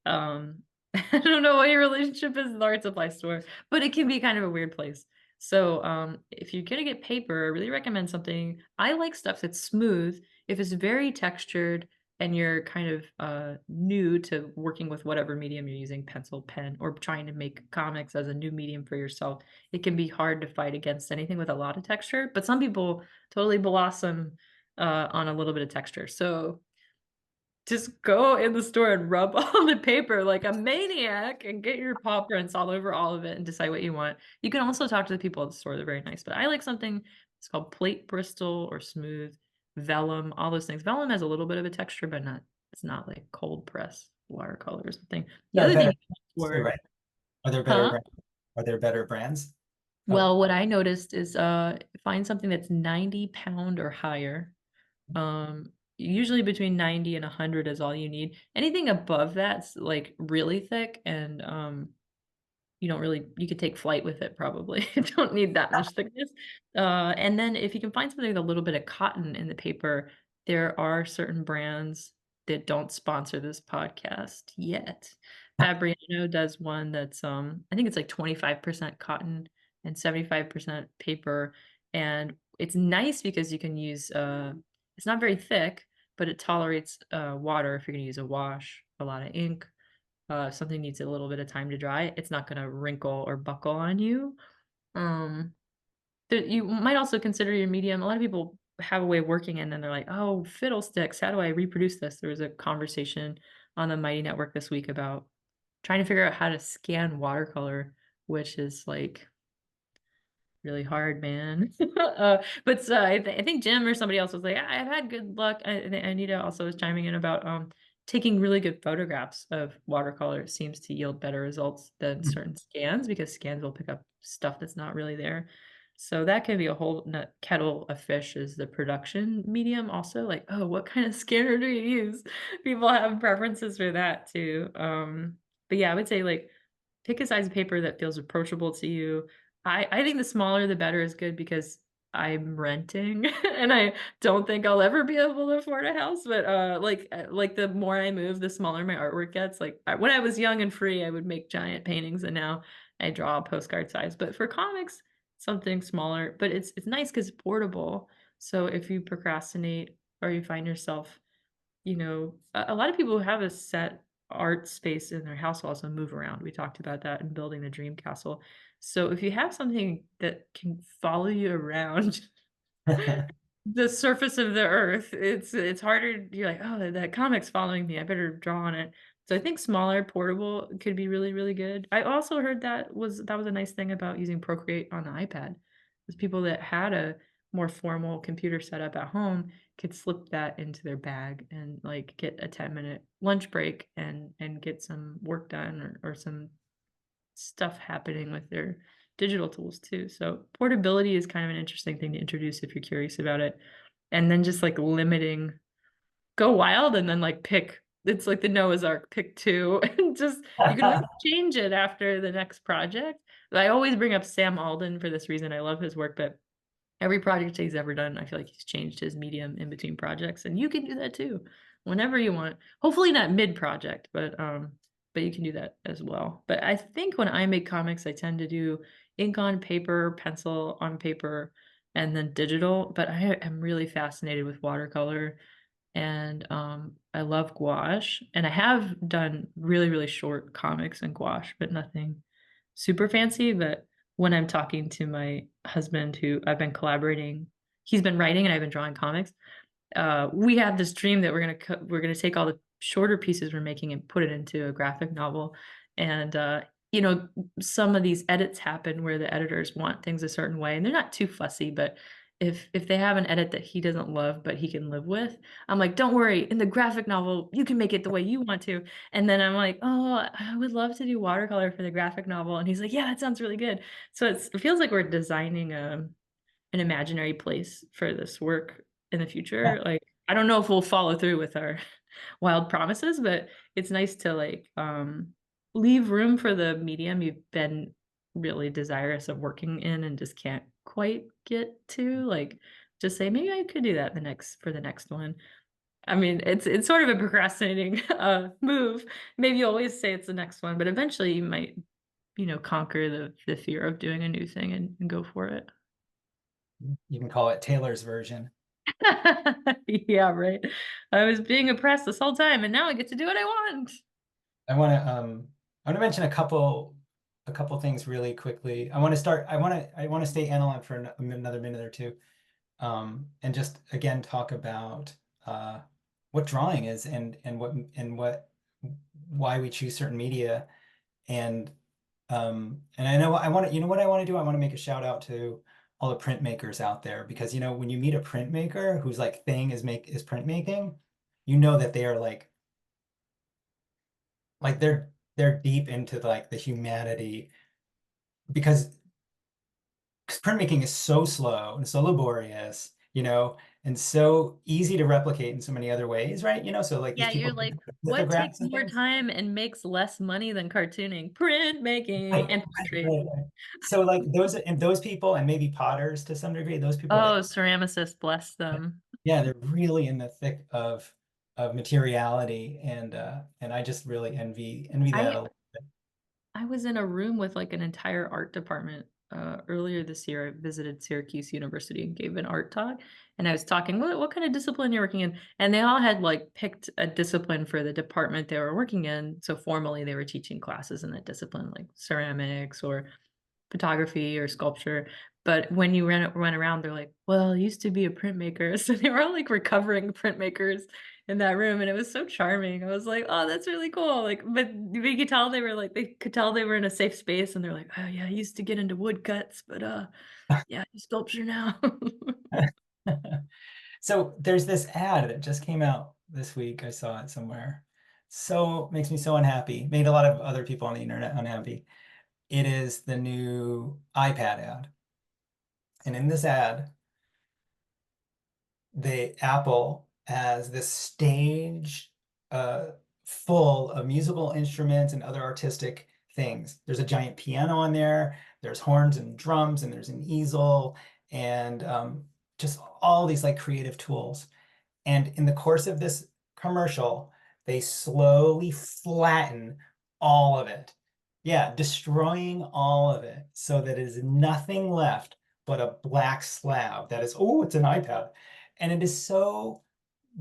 I don't know what your relationship is with the art supply store, but it can be kind of a weird place. So if you're gonna get paper, I really recommend something. I like stuff that's smooth. If it's very textured and you're kind of new to working with whatever medium you're using, pencil, pen, or trying to make comics as a new medium for yourself, it can be hard to fight against anything with a lot of texture. But some people totally blossom on a little bit of texture. So just go in the store and rub on the paper like a maniac and get your paw prints all over all of it and decide what you want. You can also talk to the people at the store. They're very nice. But I like something, it's called plate Bristol or smooth, vellum, all those things. Vellum has a little bit of a texture, but not, it's not like cold press watercolor or something. The There are other better thing too, for, right? Are there better huh? brands? Are there better brands? Oh, Well, what I noticed is find something that's 90 pound or higher. Usually between 90 and 100 is all you need. Anything above that's like really thick and you don't really, you could take flight with it probably. You don't need that much thickness. And then if you can find something with a little bit of cotton in the paper, there are certain brands that don't sponsor this podcast yet. Fabriano does one that's I think it's like 25% cotton and 75% paper. And it's nice because you can use it's not very thick, but it tolerates water if you're gonna use a wash, a lot of ink. If something needs a little bit of time to dry, it's not gonna wrinkle or buckle on you. Um, you might also consider your medium. A lot of people have a way of working and then they're like, oh, fiddlesticks, how do I reproduce this? There was a conversation on the Mighty Network this week about trying to figure out how to scan watercolor, which is like really hard, man. But I think Jim or somebody else was like, I've had good luck. Think Anita also was chiming in about taking really good photographs of watercolor seems to yield better results than certain scans because scans will pick up stuff that's not really there. So that can be a whole kettle of fish is the production medium also like, oh, what kind of scanner do you use? People have preferences for that too. But yeah, I would say like pick a size of paper that feels approachable to you. I think the smaller the better is good because I'm renting and I don't think I'll ever be able to afford a house. But like the more I move, the smaller my artwork gets. Like when I was young and free, I would make giant paintings, and now I draw postcard size. But for comics, something smaller. But it's nice because it's portable. So if you procrastinate or you find yourself a lot of people who have a set art space in their house also move around. We talked about that in building the dream castle. So if you have something that can follow you around the surface of the earth, it's harder. You're like, oh, that comic's following me. I better draw on it. So I think smaller, portable could be really, really good. I also heard that was a nice thing about using Procreate on the iPad. There's people that had a more formal computer setup at home could slip that into their bag and like get a 10-minute lunch break and get some work done or some stuff happening with their digital tools too. So portability is kind of an interesting thing to introduce if you're curious about it. And then just like limiting, go wild and then like pick. It's like the Noah's Ark, pick two, and just you can always change it after the next project. I always bring up Sam Alden for this reason. I love his work, but every project he's ever done, I feel like he's changed his medium in between projects, and you can do that too, whenever you want. Hopefully not mid-project, but you can do that as well. But I think when I make comics, I tend to do ink on paper, pencil on paper, and then digital. But I am really fascinated with watercolor, and I love gouache, and I have done really, really short comics in gouache, but nothing super fancy. But when I'm talking to my husband, who I've been collaborating, he's been writing and I've been drawing comics. We have this dream that we're gonna take all the shorter pieces we're making and put it into a graphic novel. And you know, some of these edits happen where the editors want things a certain way, and they're not too fussy, but if they have an edit that he doesn't love but he can live with, I'm like, don't worry, in the graphic novel, you can make it the way you want to. And then I'm like, oh, I would love to do watercolor for the graphic novel. And he's like, yeah, that sounds really good. So it feels like we're designing an imaginary place for this work in the future. Like, I don't know if we'll follow through with our wild promises, but it's nice to like leave room for the medium you've been really desirous of working in and just can't quite get to. Like, just say maybe I could do that for the next one. I mean, it's sort of a procrastinating move. Maybe you always say it's the next one, but eventually you might, conquer the fear of doing a new thing and go for it. You can call it Taylor's version. Yeah, right. I was being oppressed this whole time, and now I get to do what I want. I want to mention a couple things really quickly. I want to stay analog for another minute or two. And just again talk about what drawing is and what why we choose certain media. And I know I want to, you know what I want to do? I want to make a shout out to all the printmakers out there because when you meet a printmaker whose like thing is printmaking, you know that they are like they're deep into like the humanity because printmaking is so slow and so laborious, and so easy to replicate in so many other ways, right? So like these Yeah, people you're do like, what takes lithographs and more things. time and makes less money than cartooning? Printmaking Right, and right, portrait. right. So like those people and maybe potters to some degree, those people Oh, that ceramicists, bless them. yeah, they're really in the thick of materiality and I just really envy that a I little bit. I was in a room with like an entire art department earlier this year. I visited Syracuse University and gave an art talk. And I was talking, what kind of discipline you're working in? And they all had like picked a discipline for the department they were working in. So formally, they were teaching classes in that discipline, like ceramics or photography or sculpture. But when you run around, they're like, "Well, I used to be a printmaker." So they were all like recovering printmakers in that room, and it was so charming. I was like, "Oh, that's really cool!" Like, but you could tell they could tell they were in a safe space, and they're like, "Oh yeah, I used to get into woodcuts, but yeah, I do sculpture now." So there's this ad that just came out this week. I saw it somewhere. So makes me so unhappy. Made a lot of other people on the internet unhappy. It is the new iPad ad. And in this ad, the Apple has this stage uh, full of musical instruments and other artistic things. There's a giant piano on there, there's horns and drums, and there's an easel, and just all these like creative tools. And in the course of this commercial, they slowly flatten all of it. Yeah, destroying all of it so that it is nothing left but a black slab that is, oh, it's an iPad. And it is so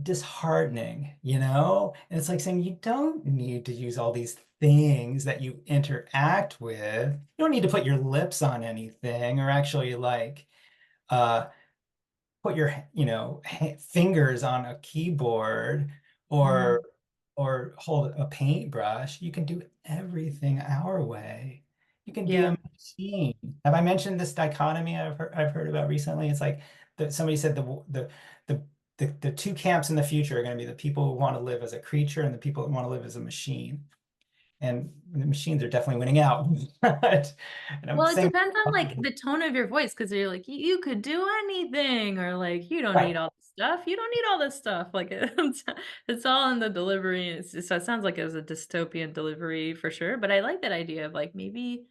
disheartening. And it's like saying you don't need to use all these things that you interact with. You don't need to put your lips on anything or actually like uh put your fingers on a keyboard or Mm, or hold a paintbrush. You can do everything our way. You can be yeah. a machine. Have I mentioned this dichotomy I've heard about recently? It's like somebody said the two camps in the future are going to be the people who want to live as a creature and the people that want to live as a machine. And the machines are definitely winning out. And I'm Well, it saying, depends on like the tone of your voice because you're like, you could do anything, or like, you don't need right. all this stuff. You don't need all this stuff. Like, it's all in the delivery. So it sounds like it was a dystopian delivery for sure. But I like that idea of like maybe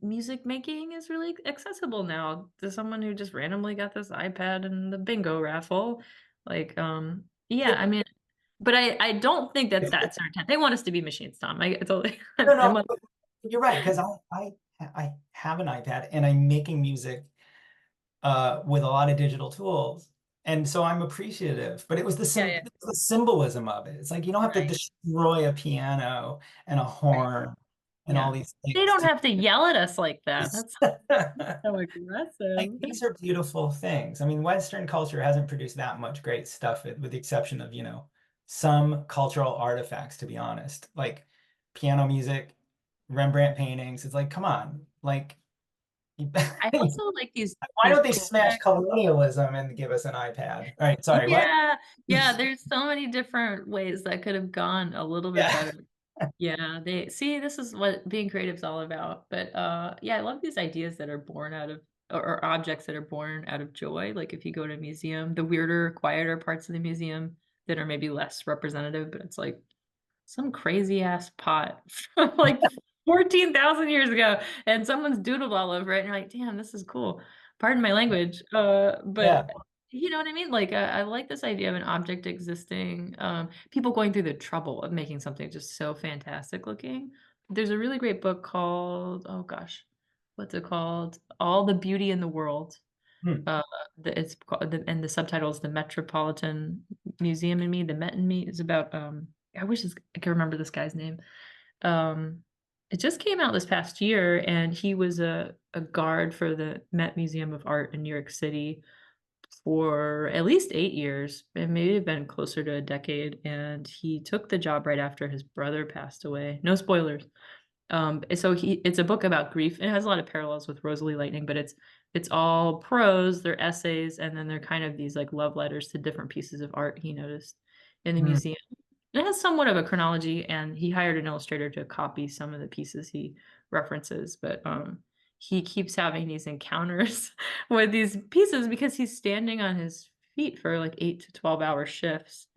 music making is really accessible now to someone who just randomly got this iPad and the bingo raffle. Like, yeah, I mean, but I don't think that that's our intent. They want us to be machines, Tom. I totally, No, I'm no, but you're right, because I have an iPad and I'm making music with a lot of digital tools. And so I'm appreciative, but yeah, yeah, it was the symbolism of it. It's like you don't have to right. destroy a piano and a Right. horn and all Yeah. these They things don't to have to yell at us like that. That's so like aggressive. these are beautiful things. I mean, Western culture hasn't produced that much great stuff with the exception of, some cultural artifacts, to be honest. Like piano music, Rembrandt paintings. It's like, come on. Like I also like why these don't they smash projects. colonialism and give us an iPad? All right, sorry, what? Yeah, yeah, there's so many different ways that could have gone a little bit Yeah. better. Yeah, they see this is what being creative is all about. But yeah, I love these ideas that are born out of or objects that are born out of joy. Like if you go to a museum, the weirder, quieter parts of the museum that are maybe less representative, but it's like some crazy ass pot from like 14,000 years ago and someone's doodled all over it and you're like, damn, this is cool. Pardon my language. Yeah. But you know what I mean? Like I like this idea of an object existing, people going through the trouble of making something just so fantastic looking. There's a really great book called, oh gosh, what's it called? All the Beauty in the World. Hmm. Uh, it's called, and the subtitle is The Metropolitan Museum in Me. The Met in Me is about, I wish I could remember this guy's name. Um, it just came out this past year, and he was a guard for the Met Museum of Art in New York City for at least 8 years, and maybe been closer to a decade, and he took the job right after his brother passed away. No spoilers. So it's a book about grief. It has a lot of parallels with Rosalie Lightning, but it's all prose, they're essays, and then they're kind of these like love letters to different pieces of art he noticed in the Mm, museum. It has somewhat of a chronology, and he hired an illustrator to copy some of the pieces he references, but he keeps having these encounters with these pieces because he's standing on his feet for like 8 to 12 hour shifts.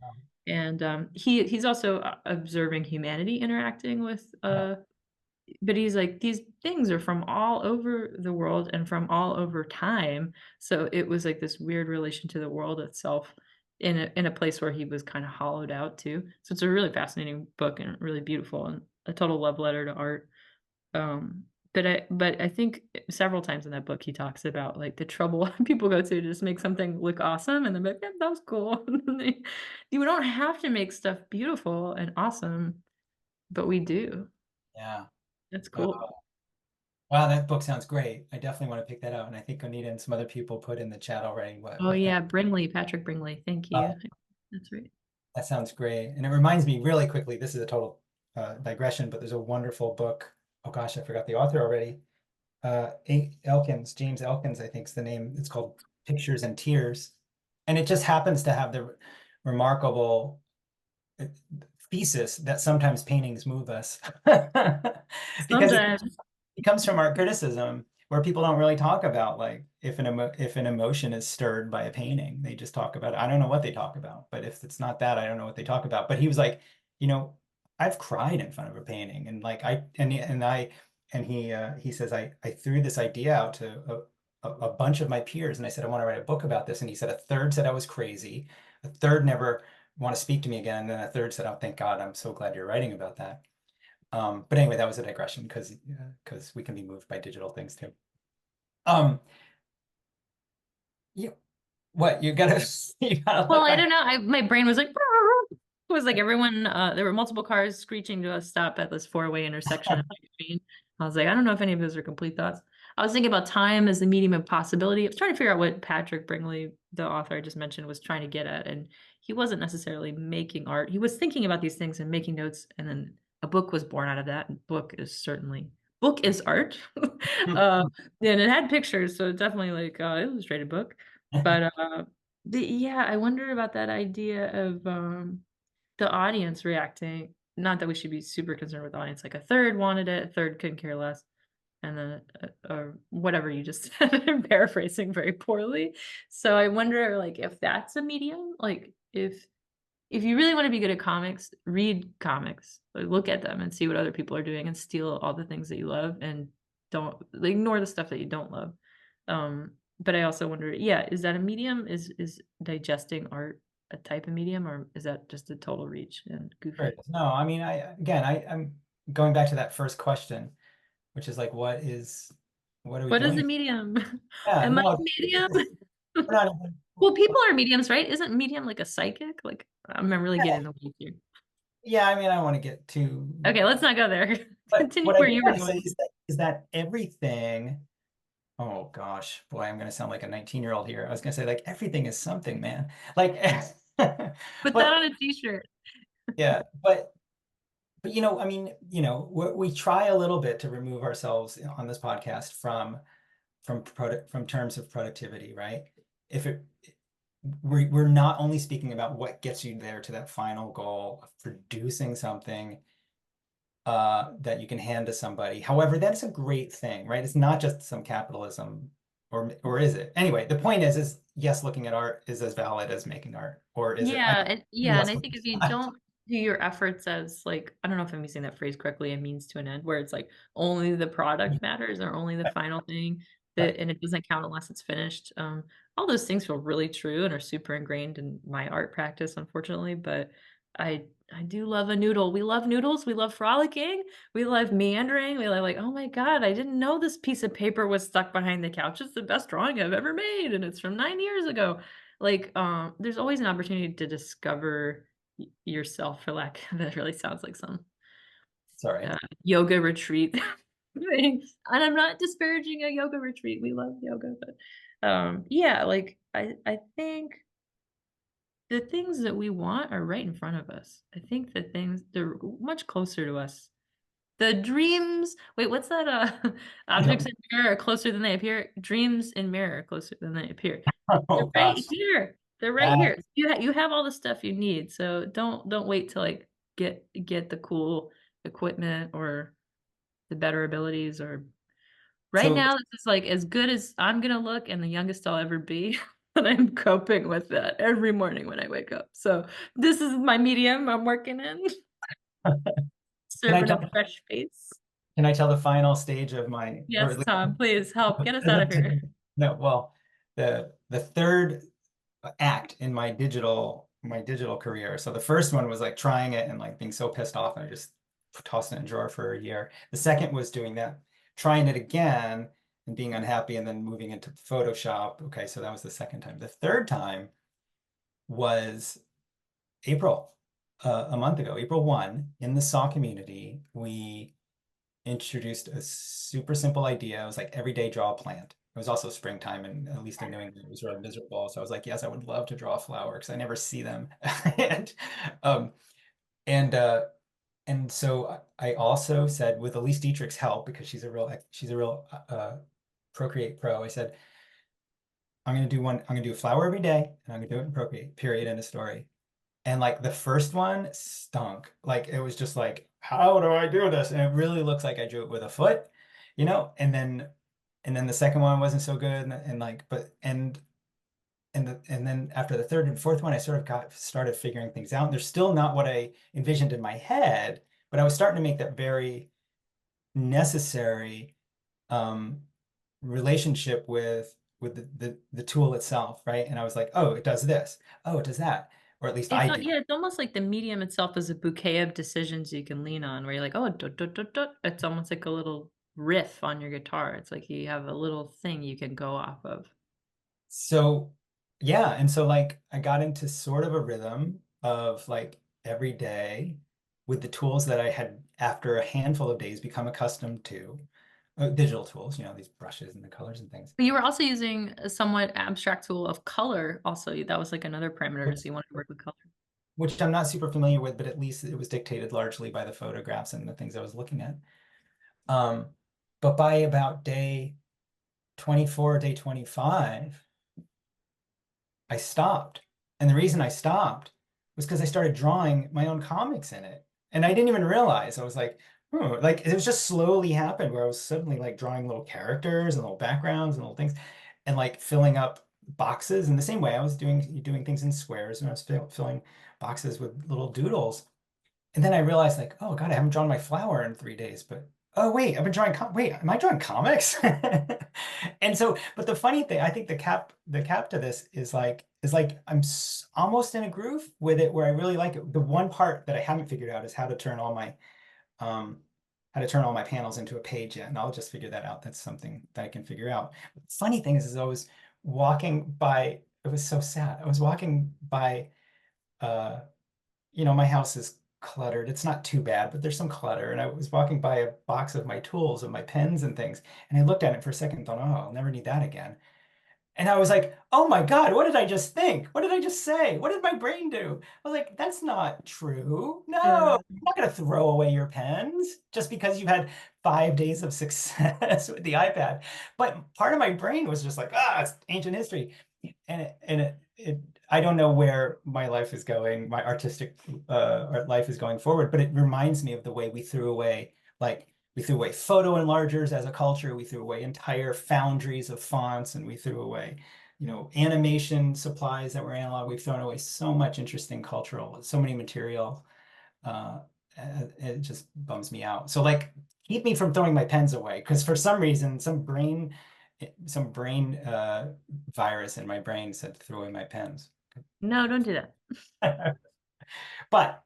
And he's also observing humanity interacting with but he's like, these things are from all over the world and from all over time. So it was like this weird relation to the world itself in a place where he was kind of hollowed out too. So it's a really fascinating book and really beautiful and a total love letter to art. But I think several times in that book he talks about like the trouble people go to just make something look awesome and then like, yeah, that was cool. You don't have to make stuff beautiful and awesome, but we do. yeah. That's Uh, cool. wow, that book sounds great. I definitely want to pick that out. And I think Anita and some other people put in the chat already Oh what that. yeah, Bringley, Patrick Bringley. Thank you. That's right. That sounds great. And it reminds me really quickly, this is a total digression, but there's a wonderful book. Oh gosh, I forgot the author already. Elkins, James Elkins, I think is the name. It's called Pictures and Tears. And it just happens to have the remarkable thesis that sometimes paintings move us. Because Sometimes. it comes from art criticism where people don't really talk about like if an emotion is stirred by a painting, they just talk about it. I don't know what they talk about, but if it's not that, I don't know what they talk about. But he was like, you know, I've cried in front of a painting, and like he says I threw this idea out to a bunch of my peers, and I said I want to write a book about this, and he said a third said I was crazy, a third never want to speak to me again, and then a third said, oh, thank God, I'm so glad you're writing about that. But anyway, that was a digression because we can be moved by digital things too. Um, you what you gotta you gotta Well, let I my don't know. My brain was like, it was like everyone, there were multiple cars screeching to a stop at this four-way intersection in my screen. I was like, I don't know if any of those are complete thoughts. I was thinking about time as the medium of possibility. I was trying to figure out what Patrick Bringley, the author I just mentioned, was trying to get at. And he wasn't necessarily making art. He was thinking about these things and making notes, and then a book was born out of that. And book is art. uh, and it had pictures, so it's definitely like illustrated book. But yeah, I wonder about that idea of the audience reacting. Not that we should be super concerned with the audience. Like a third wanted it, a third couldn't care less, and then whatever you just said, I'm paraphrasing very poorly. So I wonder, like, if that's a medium. Like, if you really want to be good at comics, read comics. Like, look at them and see what other people are doing, and steal all the things that you love, and don't like, ignore the stuff that you don't love. But I also wonder, yeah, is that a medium? Is digesting art a type of medium, or is that just a total reach and goofy? No, I mean, I'm going back to that first question, which is like, what are we What is a doing? medium? Yeah, Am I no, a medium? we're not. Well, people are mediums, right? Isn't medium like a psychic? Like, I'm really Yeah, getting the weeds here. yeah, I mean, I want to get to, Okay, let's not go there. but Continue what I where do you were want to say going. is that everything. Oh gosh, boy, I'm gonna sound like a 19-year-old here. I was gonna say like everything is something, man. Like, Put that but on a t-shirt. yeah, but I mean, we try a little bit to remove ourselves on this podcast from terms of productivity, right? If it we're not only speaking about what gets you there to that final goal of producing something that you can hand to somebody. However, that's a great thing, right? It's not just some capitalism, or is it? Anyway, the point is yes, looking at art is as valid as making art, or is it? I Yeah, don't and know yeah, and what's I think if you not. don't do your efforts as like, I don't know if I'm using that phrase correctly, a means to an end, where it's like only the product matters or only the final thing Right. that, and it doesn't count unless it's finished. All those things feel really true and are super ingrained in my art practice, unfortunately. But I do love a noodle. We love noodles. We love frolicking. We love meandering. We love like, oh my God, I didn't know this piece of paper was stuck behind the couch. It's the best drawing I've ever made, and it's from 9 years ago. Like, there's always an opportunity to discover yourself, for lack that really sounds like some Sorry. yoga retreat thing. And I'm not disparaging a yoga retreat. We love yoga, but Yeah, like I think the things that we want are right in front of us. I think the things they're much closer to us. The dreams, wait, what's that? I Objects don't. in mirror are closer than they appear. Dreams in mirror are closer than they appear. They're Oh right gosh, here. They're right that here. You have all the stuff you need. So don't wait to like get the cool equipment or the better abilities or right so now this is like as good as I'm gonna look and the youngest I'll ever be. And I'm coping with that every morning when I wake up. So this is my medium I'm working in, can I serving tell a fresh face. can I tell the final stage of my or Yes, at least Tom, please help get us out of here. no, well, the third act in my digital career. So the first one was like trying it and like being so pissed off and I just tossed it in a drawer for a year. The second was doing that, trying it again and being unhappy and then moving into Photoshop. Okay, so that was the second time. The third time was April, a month ago, April 1, in the SAW community, we introduced a super simple idea. It was like every day draw a plant. It was also springtime, and at least in New England, it was really miserable. So I was like, yes, I would love to draw a flower because I never see them. and um, and uh, and so I also said, with Elise Dietrich's help, because she's a real Procreate pro, I said, I'm gonna do a flower every day, and I'm gonna do it in Procreate. Period. End of story. And like the first one stunk. Like it was just like, how do I do this? And it really looks like I drew it with a foot, you know? And then the second one wasn't so good. And like, but and then after the third and fourth one, I sort of got started figuring things out. And they're still not what I envisioned in my head, but I was starting to make that very necessary um relationship with the tool itself, right? And I was like, oh, it does this. Oh, it does that. Or at least I did. Yeah, it's almost like the medium itself is a bouquet of decisions you can lean on, where you're like, oh, it's almost like a little riff on your guitar. It's like you have a little thing you can go off of. So yeah, and so like I got into sort of a rhythm of like every day with the tools that I had after a handful of days become accustomed to, digital tools, these brushes and the colors and things, But you were also using a somewhat abstract tool of color. Also, that was like another parameter, which so you wanted to work with color. which I'm not super familiar with, but at least it was dictated largely by the photographs and the things I was looking at. Um, but by about day 24, day 25, I stopped. And the reason I stopped was because I started drawing my own comics in it. And I didn't even realize. I was like, like it was just slowly happened where I was suddenly like drawing little characters and little backgrounds and little things and like filling up boxes in the same way I was doing things in squares and I was filling boxes with little doodles. And then I realized like, oh God, I haven't drawn my flower in 3 days, but oh wait, I've been drawing wait, am I drawing comics? And so, but the funny thing, I think the cap to this is like almost in a groove with it where I really like it. The one part that I haven't figured out is um how to turn all my panels into a page yet, and I'll just figure that out. That's something that I can figure out. But the funny thing is I was walking by, it was so sad. I was walking by uh my house is cluttered. It's not too bad, but there's some clutter. And I was walking by a box of my tools and my pens and things. And I looked at it for a second and thought, oh, I'll never need that again. And I was like, oh my God, what did I just think? What did I just say? What did my brain do? I was like, that's not true. No, Yeah. you're not going to throw away your pens just because you've had 5 days of success with the iPad. But part of my brain was just like, it's ancient history. And I don't know where my life is going, my artistic art life is going forward, but it reminds me of the way we threw away photo enlargers as a culture. We threw away entire foundries of fonts, and we threw away, animation supplies that were analog. We've thrown away so much interesting cultural, so many material. Uh, it just bums me out. So like, keep me from throwing my pens away because for some reason, some brain virus in my brain said to throw away my pens. No, don't do that. But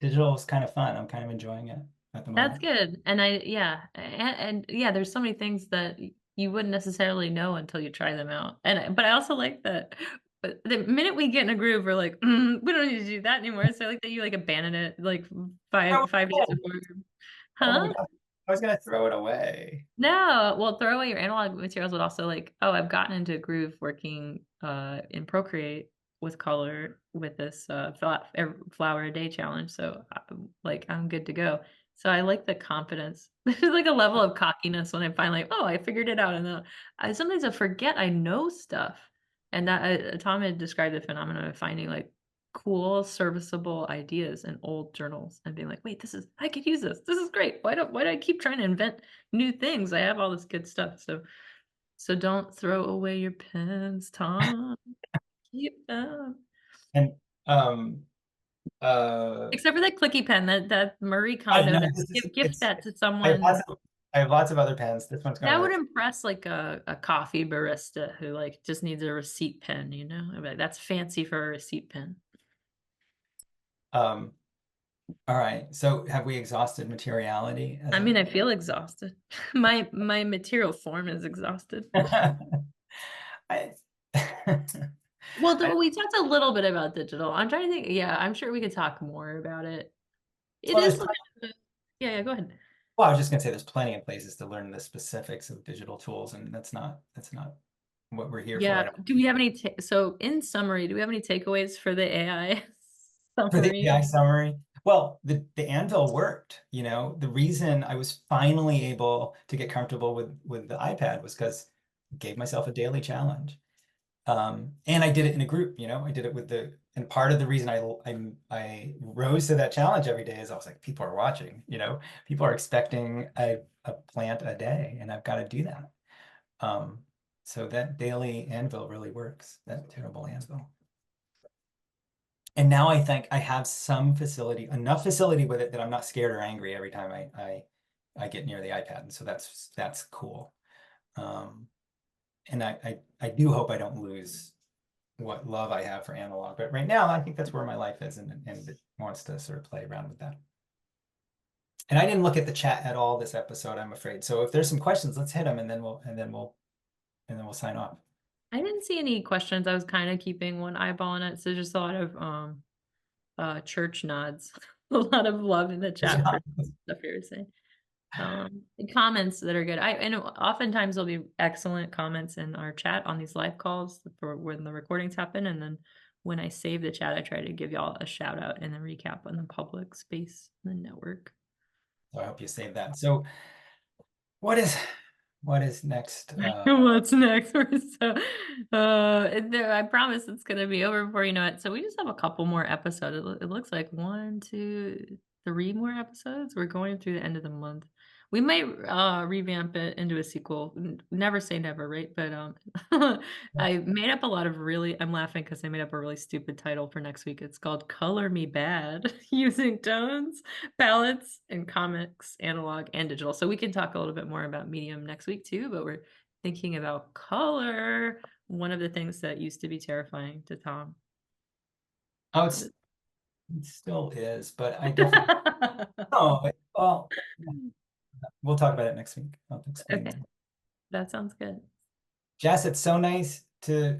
digital is kind of fun. I'm kind of enjoying it at the That's moment. good. And yeah, there's so many things that you wouldn't necessarily know until you try them out. But I also like that. But the minute we get in a groove, we're like, we don't need to do that anymore. So I like that you like abandon it like Oh, five days before. oh my Huh? God. I was gonna throw it away. No, well, throw away your analog materials, but also like, oh, I've gotten into a groove working in Procreate with color with this flower a day challenge. So like I'm good to go. So I like the confidence. There's like a level of cockiness when I finally, oh, I figured it out. And then sometimes I forget I know stuff. And that Tom had described the phenomenon of finding like cool, serviceable ideas in old journals and being like, wait, I could use this. This is great. Why do I keep trying to invent new things? I have all this good stuff. So don't throw away your pens, Tom. Keep them. And um uh Except for that clicky pen, that Marie I Kondo, know that this is gift it's that to I have lots someone. of I have lots of other pens. This one's That gonna would work. impress like a coffee barista who like just needs a receipt pen, you know? I'd be like, that's fancy for a receipt pen. Um all right. So have we exhausted materiality I as mean, a I feel exhausted. My material form is exhausted. I Well, I we talked a little bit about digital. I'm trying to think. Yeah, I'm sure we could talk more about it. It well is there's like, yeah, yeah, go ahead. well, I was just gonna say there's plenty of places to learn the specifics of digital tools, and that's not what we're here for. I Yeah. don't Do we have any, so in summary, do we have any takeaways for the AI for the summary? AI summary. Well, the Anvil worked, you know. The reason I was finally able to get comfortable with the iPad was because I gave myself a daily challenge. And I did it in a group, you know. I did it with and part of the reason I rose to that challenge every day is I was like, people are watching, you know, people are expecting a plant a day, and I've got to do that. Um, so that daily Anvil really works, that terrible Anvil. And now I think I have some facility, enough facility with it that I'm not scared or angry every time I get near the iPad. And so that's cool. Um, and I do hope I don't lose what love I have for analog. But right now I think that's where my life is, and it wants to sort of play around with that. And I didn't look at the chat at all this episode, I'm afraid. So if there's some questions, let's hit them, and then we'll sign off. I didn't see any questions. I was kind of keeping one eyeball on it. So just a lot of church nods. A lot of love in the chat for stuff you were saying. Comments that are good. I know oftentimes there'll be excellent comments in our chat on these live calls for when the recordings happen, and then when I save the chat, I try to give y'all a shout out and a recap on the public space, the network. So I hope you save that. So what is what is next? What's next? So, I promise it's gonna be over before you know it. So we just have a couple more episodes. It looks like one, two, three more episodes. We're going through the end of the month. We might revamp it into a sequel. Never say never, right? But I made up a lot of really. I'm laughing because I made up a really stupid title for next week. It's called "Color Me Bad," using tones, palettes, and comics, analog and digital. So we can talk a little bit more about medium next week too. But we're thinking about color. One of the things that used to be terrifying to Tom. Oh, it still is, but I definitely oh well, we'll talk about it next week. I'll explain. Okay, that sounds good. Jess, it's so nice to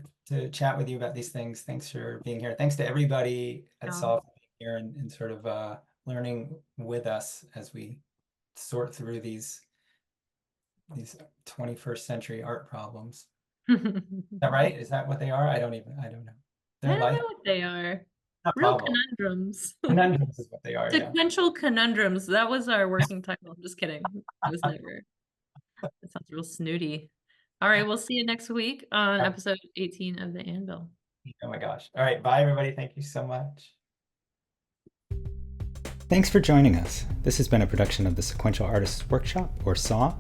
chat with you about these things. Thanks for being here. Thanks to everybody at Um, Solve being here and sort of learning with us as we sort through these 21st century art problems. Is that right? Is that what they are? I don't know. I They're don't know life, what they are. not Real problems. conundrums. Conundrums is what they are, yeah. Sequential conundrums. That was our working title. I'm just kidding. It was never. That sounds real snooty. All right, we'll see you next week on episode 18 of the Anvil. Oh my gosh. All right, bye everybody. Thank you so much. Thanks for joining us. This has been a production of the Sequential Artists Workshop, or SAW.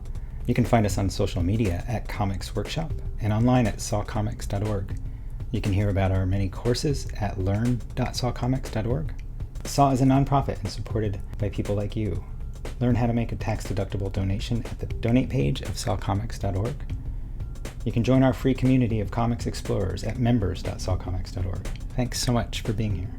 You can find us on social media at Comics Workshop and online at sawcomics.org. You can hear about our many courses at learn.sawcomics.org. SAW is a nonprofit and supported by people like you. Learn how to make a tax-deductible donation at the donate page of sawcomics.org. You can join our free community of comics explorers at members.sawcomics.org. Thanks so much for being here.